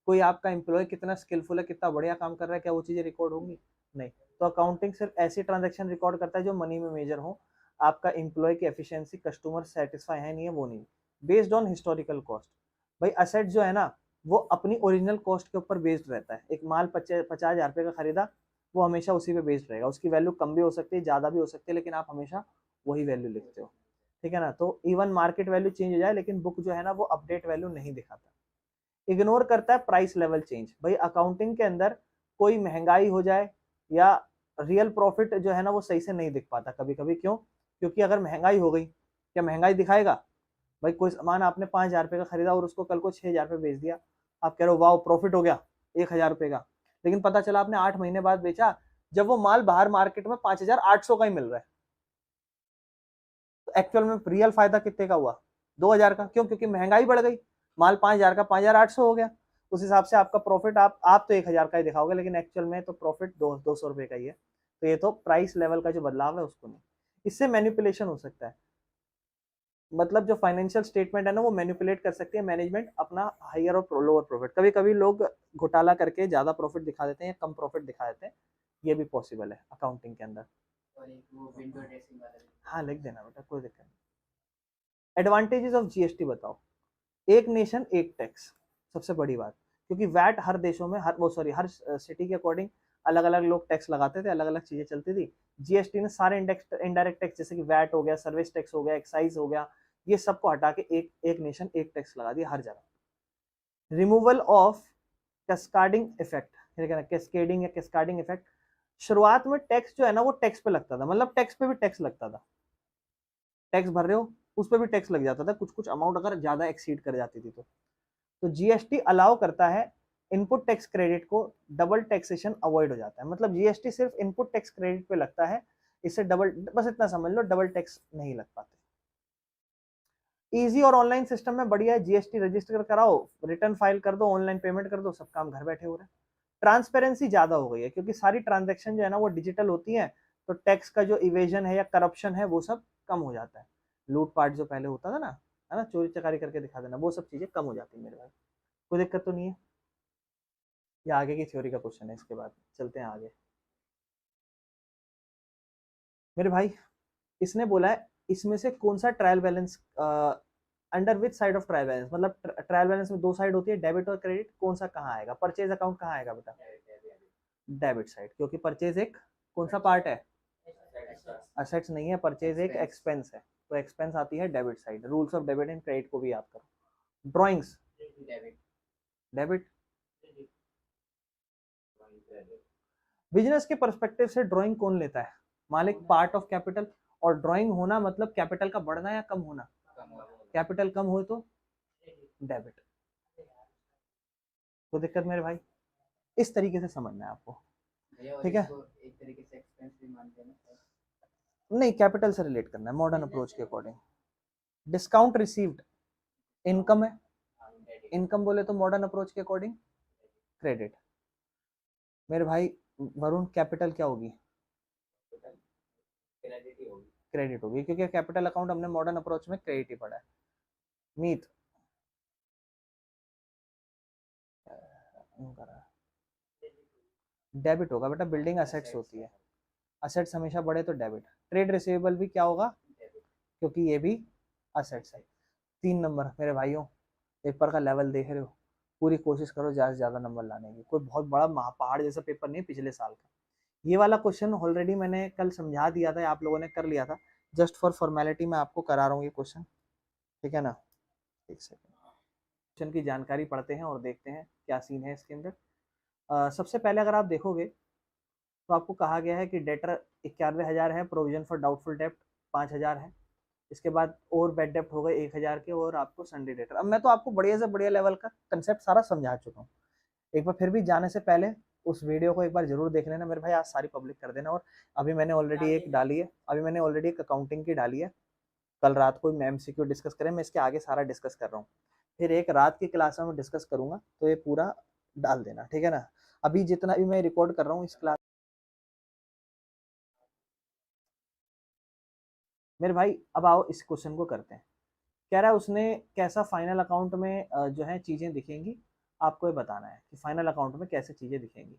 कोई आपका एम्प्लॉय कितना स्किलफुल है, कितना बढ़िया काम कर रहा है, क्या वो चीजें रिकॉर्ड होंगी? नहीं। तो अकाउंटिंग सिर्फ ऐसी ट्रांजेक्शन रिकॉर्ड करता है जो मनी में मेजर हो। आपका एम्प्लॉय की एफिशिएंसी, कस्टमर सेटिस्फाई है नहीं है, वो नहीं। बेस्ड ऑन हिस्टोरिकल कॉस्ट, भाई असेट जो है ना वो अपनी ओरिजिनल कॉस्ट के ऊपर बेस्ड रहता है। एक माल 50,000 रुपये का खरीदा, वो हमेशा उसी पे बेस्ड रहेगा। उसकी वैल्यू कम भी हो सकती है, ज्यादा भी हो सकती है, लेकिन आप हमेशा वही वैल्यू लिखते हो, ठीक है ना? तो इवन मार्केट वैल्यू चेंज हो जाए लेकिन बुक जो है ना वो अपडेट वैल्यू नहीं दिखाता। इग्नोर करता है प्राइस लेवल चेंज। भाई अकाउंटिंग के अंदर कोई महंगाई हो जाए या रियल प्रॉफिट जो है ना वो सही से नहीं दिख पाता कभी कभी। क्यों? क्योंकि अगर महंगाई हो गई, क्या महंगाई दिखाएगा? भाई कोई सामान आपने 5,000 रुपये का खरीदा और उसको कल को 6,000 रुपये बेच दिया, आप कह रहे हो वाह प्रॉफिट हो गया 1,000 रुपये का, लेकिन पता चला आपने 8 महीने बाद बेचा, जब वो माल बाहर मार्केट में 5,800 का ही मिल रहा है। तो एक्चुअल में रियल फायदा कितने का हुआ? 2,000 का। क्यों? क्योंकि महंगाई बढ़ गई, माल 5,000 का 5,800 हो गया। उस हिसाब से आपका प्रॉफिट आप तो 1,000 का ही दिखाओगे, लेकिन एक्चुअल में तो प्रॉफिट 200 रुपए का ही है। तो ये तो प्राइस लेवल का जो बदलाव है उसको नहीं, इससे मैनिपुलेशन हो सकता है। मतलब जो फाइनेंशियल स्टेटमेंट है ना वो मैनिपुलेट कर सकती है मैनेजमेंट अपना हायर और लोअर प्रॉफिट। कभी कभी लोग घोटाला करके ज्यादा प्रॉफिट दिखा देते हैं या कम प्रॉफिट दिखा देते हैं, ये भी पॉसिबल है अकाउंटिंग के अंदर। और एक वो विंडो ड्रेसिंग वाला। हाँ लिख देना बेटा, कोई दिक्कत नहीं। एडवांटेजेस ऑफ जीएसटी बताओ। एक नेशन एक टैक्स, सबसे बड़ी बात। क्योंकि वैट हर देशों में, हर सिटी के अकॉर्डिंग अलग अलग लोग टैक्स लगाते थे, अलग अलग चीजें चलती थी। जीएसटी ने सारे इनडायरेक्ट टैक्स जैसे कि वैट हो गया, सर्विस टैक्स हो गया, एक्साइज हो गया, ये सबको हटा के एक एक नेशन एक टैक्स लगा दिया हर जगह। रिमूवल ऑफ कैस्काडिंग इफेक्ट, कैस्केडिंग या कैस्काडिंग इफेक्ट। शुरुआत में टैक्स जो है ना वो टैक्स पे लगता था, मतलब टैक्स पे भी टैक्स लगता था। टैक्स भर रहे हो उस पर भी टैक्स लग जाता था, कुछ कुछ अमाउंट अगर ज्यादा एक्सीड कर जाती थी तो जीएसटी अलाउ करता है इनपुट टैक्स क्रेडिट को, डबल टैक्सेशन अवॉइड हो जाता है। मतलब जीएसटी सिर्फ इनपुट टैक्स क्रेडिट पे लगता है, इससे डबल, बस इतना समझ लो, डबल टैक्स नहीं लग पाते। इजी और ऑनलाइन सिस्टम में बढ़िया है, जीएसटी रजिस्टर कराओ, रिटर्न फाइल कर दो, ऑनलाइन पेमेंट कर दो, सब काम घर बैठे हो रहे हैं। ट्रांसपेरेंसी ज्यादा हो गई है क्योंकि सारी ट्रांजेक्शन जो है ना वो डिजिटल होती है, तो टैक्स का जो इवेजन है या करप्शन है वो सब कम हो जाता है। लूट पाट जो पहले होता था ना, है ना, चोरी चकारी करके दिखा देना, वो सब चीजें कम हो जाती है मेरे भाई। कोई दिक्कत तो नहीं है? या आगे की थ्योरी का क्वेश्चन है, इसके बाद चलते हैं आगे। मेरे भाई इसने बोला है इसमें से कौन सा trial balance, under which side of trial balance, मतलब ट्रायल बैलेंस में दो साइड होती है, डेबिट और क्रेडिट, कौन सा कहाँ आएगा? परचेज अकाउंट कहाँ आएगा बेटा? डेबिट साइड, क्योंकि परचेज एक कौन सा पार्ट है? असेट्स नहीं है, परचेज एक एक्सपेंस है, तो एक्सपेंस आती है debit side. Rules of debit and credit को भी याद करो। Drawings debit. बिजनेस के परस्पेक्टिव से ड्राइंग कौन लेता है? मालिक, पार्ट ऑफ कैपिटल। और ड्राइंग होना मतलब कैपिटल का बढ़ना या कम होना? कैपिटल कम हो तो डेबिट। तो दिक्कत मेरे भाई, इस तरीके से समझना है आपको, ठीक है? एक तरीके से एक्सपेंस भी मानते हैं। नहीं, कैपिटल से रिलेट करना है मॉडर्न अप्रोच के अकॉर्डिंग। डिस्काउंट रिसीव्ड इनकम है, इनकम बोले तो मॉडर्न अप्रोच के अकॉर्डिंग क्रेडिट। मेरे भाई वरुण, कैपिटल क्या होगी? क्रेडिट होगी, क्योंकि कैपिटल अकाउंट हमने मॉडर्न अप्रोच में क्रेडिट ही पढ़ा है। मीत डेबिट होगा बेटा, बिल्डिंग असेट्स होती है, असेट्स हमेशा बढ़े तो डेबिट। ट्रेड रिसीवेबल भी क्या होगा, क्योंकि ये भी असेट्स है। 3 नंबर मेरे भाइयों, पेपर का लेवल देख रहे हो, पूरी कोशिश करो ज्यादा से ज्यादा नंबर लाने की, कोई बहुत बड़ा महापहाड़ जैसा पेपर नहीं पिछले साल का। ये वाला क्वेश्चन ऑलरेडी मैंने कल समझा दिया था, आप लोगों ने कर लिया था, जस्ट फॉर फॉर्मेलिटी मैं आपको करा रहा हूँ ये क्वेश्चन, ठीक है ना। एक सेकंड, क्वेश्चन की जानकारी पढ़ते हैं और देखते हैं क्या सीन है इसके अंदर। सबसे पहले अगर आप देखोगे तो आपको कहा गया है कि डेटर 91,000 है, प्रोविजन फॉर डाउटफुल डेप्ट 5,000 है, इसके बाद और बेड डेप्ट हो गए 1,000 के, और आपको सन्डे डेटर। अब मैं तो आपको बढ़िया से बढ़िया लेवल का कंसेप्ट सारा समझा चुका हूँ, एक बार फिर भी जाने से पहले उस वीडियो को एक बार जरूर देख लेना मेरे भाई, आज सारी पब्लिक कर देना। और अभी मैंने ऑलरेडी एक डाली है, अभी मैंने ऑलरेडी एक अकाउंटिंग की डाली है, कल रात को मैं एमसीक्यू डिस्कस करें, मैं इसके आगे सारा डिस्कस कर रहा हूँ, फिर एक रात की क्लास में मैं डिस्कस करूंगा, तो ये पूरा डाल देना, ठीक है ना। अभी जितना भी मैं रिकॉर्ड कर रहा हूँ इस क्लास, मेरे भाई अब आओ इस क्वेश्चन को करते हैं। कह रहा है उसने कैसा फाइनल अकाउंट में जो है चीजें दिखेंगी, आपको ये बताना है कि फाइनल अकाउंट में कैसे चीजें दिखेंगी।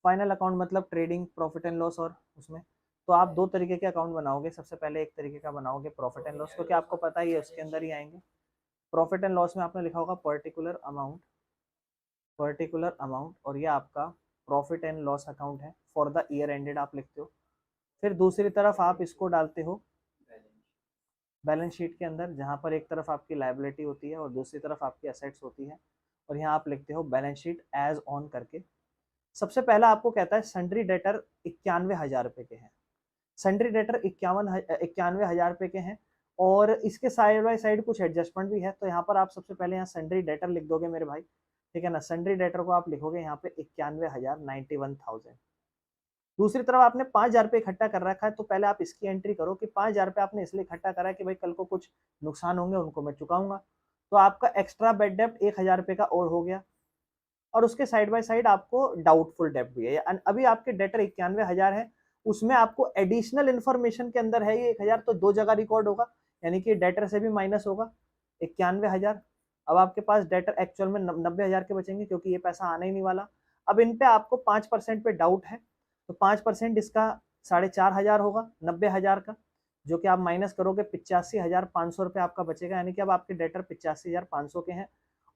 फाइनल अकाउंट मतलब ट्रेडिंग, प्रॉफिट एंड लॉस, और उसमें तो आप दो तरीके के अकाउंट बनाओगे। सबसे पहले एक तरीके का बनाओगे प्रॉफिट एंड लॉस, क्योंकि आपको पता ही है उसके अंदर ही आएंगे। प्रॉफिट एंड लॉस में आपने लिखा होगा पर्टिकुलर अमाउंट, पर्टिकुलर अमाउंट, और ये आपका प्रॉफिट एंड लॉस अकाउंट है फॉर द ईयर एंडेड आप लिखते हो। फिर दूसरी तरफ आप इसको डालते हो बैलेंस शीट के अंदर, जहां पर एक तरफ आपकी लायबिलिटी होती है और दूसरी तरफ आपकी असेट्स होती है, और यहाँ आप लिखते हो बैलेंस शीट एज ऑन करके। सबसे पहला आपको कहता है सन्ड्री डेटर 91,000 रुपए के हैं, सन्ड्री डेटर 91,000 रुपए के हैं, और इसके साइड बाय साइड कुछ एडजस्टमेंट भी है। तो यहाँ पर आप सबसे पहले यहाँ सन्ड्री डेटर लिख दोगे मेरे भाई, ठीक है ना। सन्ड्री डेटर को आप लिखोगे यहाँ पे 91,000, 91,000। दूसरी तरफ आपने 5,000 रुपये इकट्ठा कर रखा है, तो पहले आप इसकी एंट्री करो कि 5,000 रुपये आपने इसलिए इकट्ठा करा है कि भाई कल को कुछ नुकसान होंगे उनको मैं चुकाऊंगा, तो आपका एक्स्ट्रा बेड डेप्ट 1,000 रुपये का और हो गया। और उसके साइड बाय साइड आपको डाउटफुल डेप्ट भी है, अभी आपके डेटर 91,000 है, उसमें आपको एडिशनल इन्फॉर्मेशन के अंदर है ये 1,000, तो दो जगह रिकॉर्ड होगा, यानी कि डेटर से भी माइनस होगा 91,000। अब आपके पास डेटर एक्चुअल में 90,000 के बचेंगे, क्योंकि ये पैसा आने ही नहीं वाला। अब इन पे आपको 5% पे डाउट है, तो 5% इसका 4,500 होगा 90,000 का, जो कि आप माइनस करोगे 85,500 रुपये आपका बचेगा, यानी कि अब आपके डेटर 85,500 के हैं।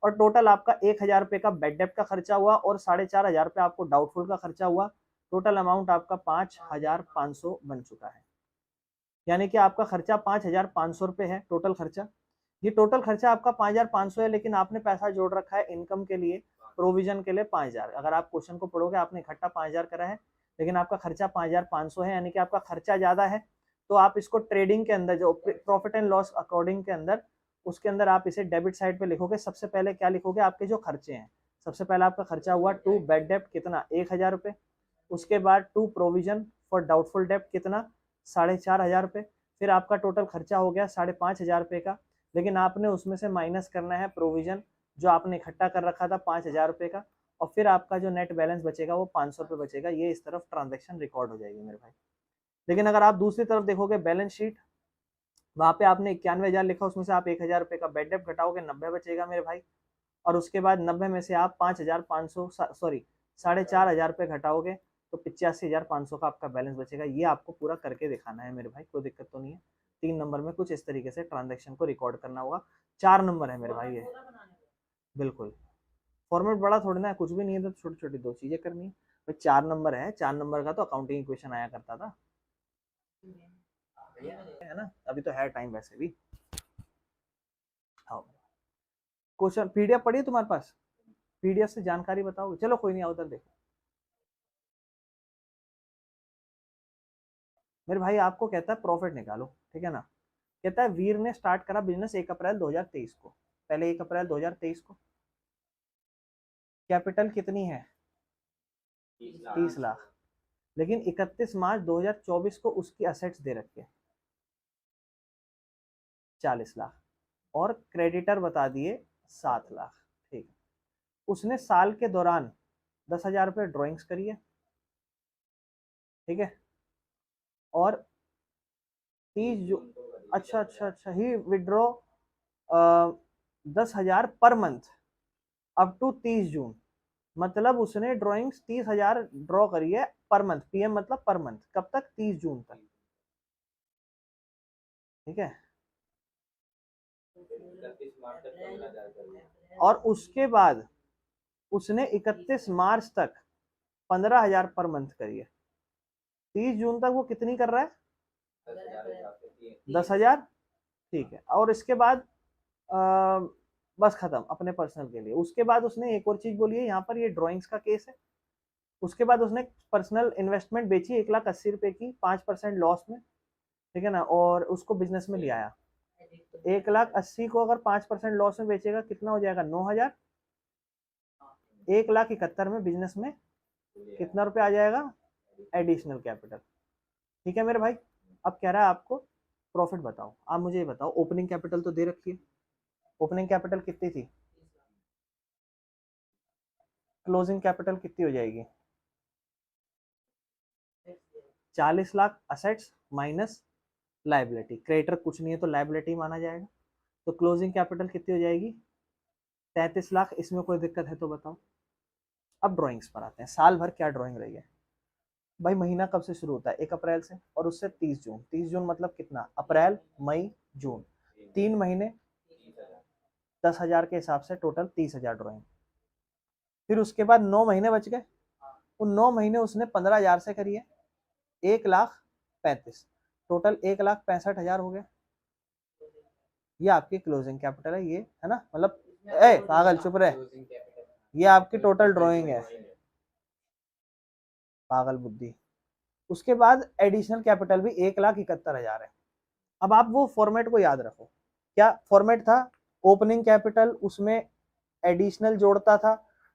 और टोटल आपका 1,000 रुपये का बेड डेप्ट का खर्चा हुआ और 4,500 रुपये आपको डाउटफुल का खर्चा हुआ, टोटल अमाउंट आपका 5,500 बन चुका है। यानी कि आपका खर्चा 5,500 रुपये है टोटल खर्चा। ये टोटल खर्चा आपका 5,500 है, लेकिन आपने पैसा जोड़ रखा है इनकम के लिए, प्रोविजन के लिए 5,000। अगर आप क्वेश्चन को पढ़ोगे, आपने इकट्ठा 5,000 करा है, लेकिन आपका खर्चा 5,500 है, यानी कि आपका खर्चा ज्यादा है। तो आप इसको ट्रेडिंग के अंदर, जो प्रॉफिट एंड लॉस अकॉर्डिंग के अंदर, उसके अंदर आप इसे डेबिट साइड पे लिखोगे। सबसे पहले क्या लिखोगे, आपके जो खर्चे हैं, सबसे पहले आपका खर्चा हुआ टू बेड डेप्ट कितना, 1,000 रुपये। उसके बाद टू प्रोविजन फॉर डाउटफुल डेप्ट कितना, 4,500 रुपये। फिर आपका टोटल खर्चा हो गया 5,500 रुपये का, लेकिन आपने उसमें से माइनस करना है प्रोविजन जो आपने इकट्ठा कर रखा था 5,000 रुपये का, और फिर आपका जो नेट बैलेंस बचेगा वो 500 रुपये बचेगा। ये इस तरफ ट्रांजेक्शन रिकॉर्ड हो जाएगी मेरे भाई। लेकिन अगर आप दूसरी तरफ देखोगे बैलेंस शीट, वहां पे आपने 91,000 लिखा, उसमें से आप 1,000 रुपये का बेड डेप्ट घटाओगे, 90 बचेगा मेरे भाई। और उसके बाद 90 में से आप 5,500 सॉरी 4,500 रुपये घटाओगे, तो 85,500 का आपका बैलेंस बचेगा। ये आपको पूरा करके दिखाना है मेरे भाई, कोई दिक्कत तो नहीं है। 3 नंबर में कुछ इस तरीके से ट्रांजेक्शन को रिकॉर्ड करना होगा। 4 नंबर है मेरे भाई ये, बिल्कुल। फॉर्मेट बड़ा थोड़ी ना है, कुछ भी नहीं है, तो छोटी छोटी दो चीजें करनी है भाई। 4 नंबर है, 4 नंबर का तो अकाउंटिंग इक्वेशन आया करता था, है ना। अभी तो है टाइम वैसे भी। हाँ, क्वेश्चन पीडीएफ पढ़ी है तुम्हारे पास, पीडीएफ से जानकारी बताओगे, चलो कोई नहीं, आओ उधर देखो। मेरे भाई आपको कहता है प्रॉफिट निकालो, ठीक है ना। कहता है वीर ने स्टार्ट करा बिजनेस 1 अप्रैल 2023 को, पहले 1 अप्रैल 2023 को। कैपिटल कितनी है, 30 लाख। लेकिन 31 मार्च 2024 को उसकी असेट्स दे रखे 40 लाख, और क्रेडिटर बता दिए 7 लाख, ठीक है। उसने साल के दौरान 10,000 रुपये ड्रॉइंग्स करी है, ठीक है। और 30 जो, अच्छा अच्छा अच्छा, ही withdraw 10,000 per month up to 30 जून, मतलब उसने ड्राइंग्स 30,000 ड्रॉ करी है पर मंथ, पीएम मतलब पर मंथ, कब तक? 30 जून तक, ठीक है। और उसके बाद उसने 31 मार्च तक 15,000 पर मंथ करी है। 30 जून तक वो कितनी कर रहा है? 10,000, ठीक है। और इसके बाद बस खत्म अपने पर्सनल के लिए। उसके बाद उसने एक और चीज बोली है यहाँ पर, ये ड्राइंग्स का केस है। उसके बाद उसने पर्सनल इन्वेस्टमेंट बेची 1,80,000 की 5% लॉस में, ठीक है ना, और उसको बिजनेस में ले आया। 1,80,000 को अगर 5% लॉस में बेचेगा कितना हो जाएगा? 9,000। 1,71,000 में बिजनेस में कितना रुपया आ जाएगा? एडिशनल कैपिटल, ठीक है मेरे भाई। अब कह रहा है आपको प्रॉफिट बताओ। आप मुझे ये बताओ, ओपनिंग कैपिटल तो दे रखी है, ओपनिंग कैपिटल कितनी थी? क्लोजिंग कैपिटल कितनी हो जाएगी? 40 lakh assets minus liability, creditor कुछ नहीं है तो लाइबिलिटी माना जाएगा। तो क्लोजिंग कैपिटल कितनी हो जाएगी? 33 लाख। इसमें कोई दिक्कत है तो बताओ। अब ड्राइंग्स पर आते हैं, साल भर क्या ड्राइंग रही है भाई। महीना कब से शुरू होता है? 1 अप्रैल से, और उससे 30 जून। 30 जून मतलब कितना? अप्रैल, मई, जून, 3 महीने, 10,000 के हिसाब से टोटल 30,000 ड्राइंग। फिर उसके बाद 9 महीने बच गए, उन 9 महीने उसने 15,000 से करी है, 1,35,000, टोटल 1,65,000 हो गया। ये आपकी क्लोजिंग कैपिटल है, ये है ना, मतलब ए पागल चुप रहे, ये आपकी टोटल ड्राइंग है, पागल बुद्धि। उसके बाद एडिशनल कैपिटल भी 1,71,000 है। अब आप वो फॉर्मेट को याद रखो, क्या फॉर्मेट था? ओपनिंग कैपिटल, उसमें एडिशनल जोड़ता था,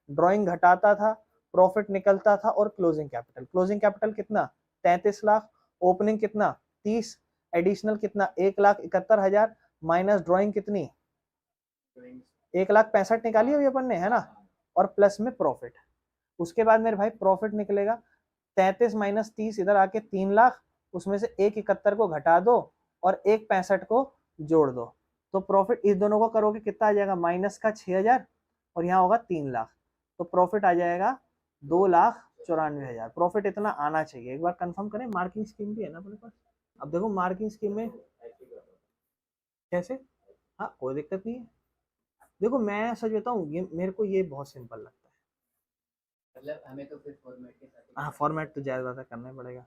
ड्राइंग घटाता था, प्रॉफिट निकलता था, और क्लोजिंग कैपिटल। क्लोजिंग कैपिटल कितना? 33 लाख। ओपनिंग कितना? 30। एडिशनल कितना? 1,71,000 माइनस ड्राइंग कितनी? 1,65,000 निकाली हुई अपन ने, है ना, और प्लस में प्रॉफिट। उसके बाद मेरे भाई प्रॉफिट निकलेगा 33 माइनस 30, इधर आके 3 लाख, उसमें से 1,71 को घटा दो और 1,65 को जोड़ दो, तो प्रॉफिट इस दोनों को करोगे कितना आ जाएगा? माइनस का 6,000, और यहाँ होगा 3 लाख, तो प्रॉफिट आ जाएगा 2,94,000। प्रॉफिट इतना आना चाहिए। एक बार कंफर्म करें, मार्किंग स्कीम भी है ना अपने पास। अब देखो मार्किंग स्कीम में कैसे, हाँ कोई दिक्कत नहीं है। देखो मैं सच बताऊं, ये मेरे को ये बहुत सिंपल लगता है। मतलब हमें तो फिर फॉर्मेट के साथ हाँ फॉर्मेट तो ज्यादा करना ही पड़ेगा।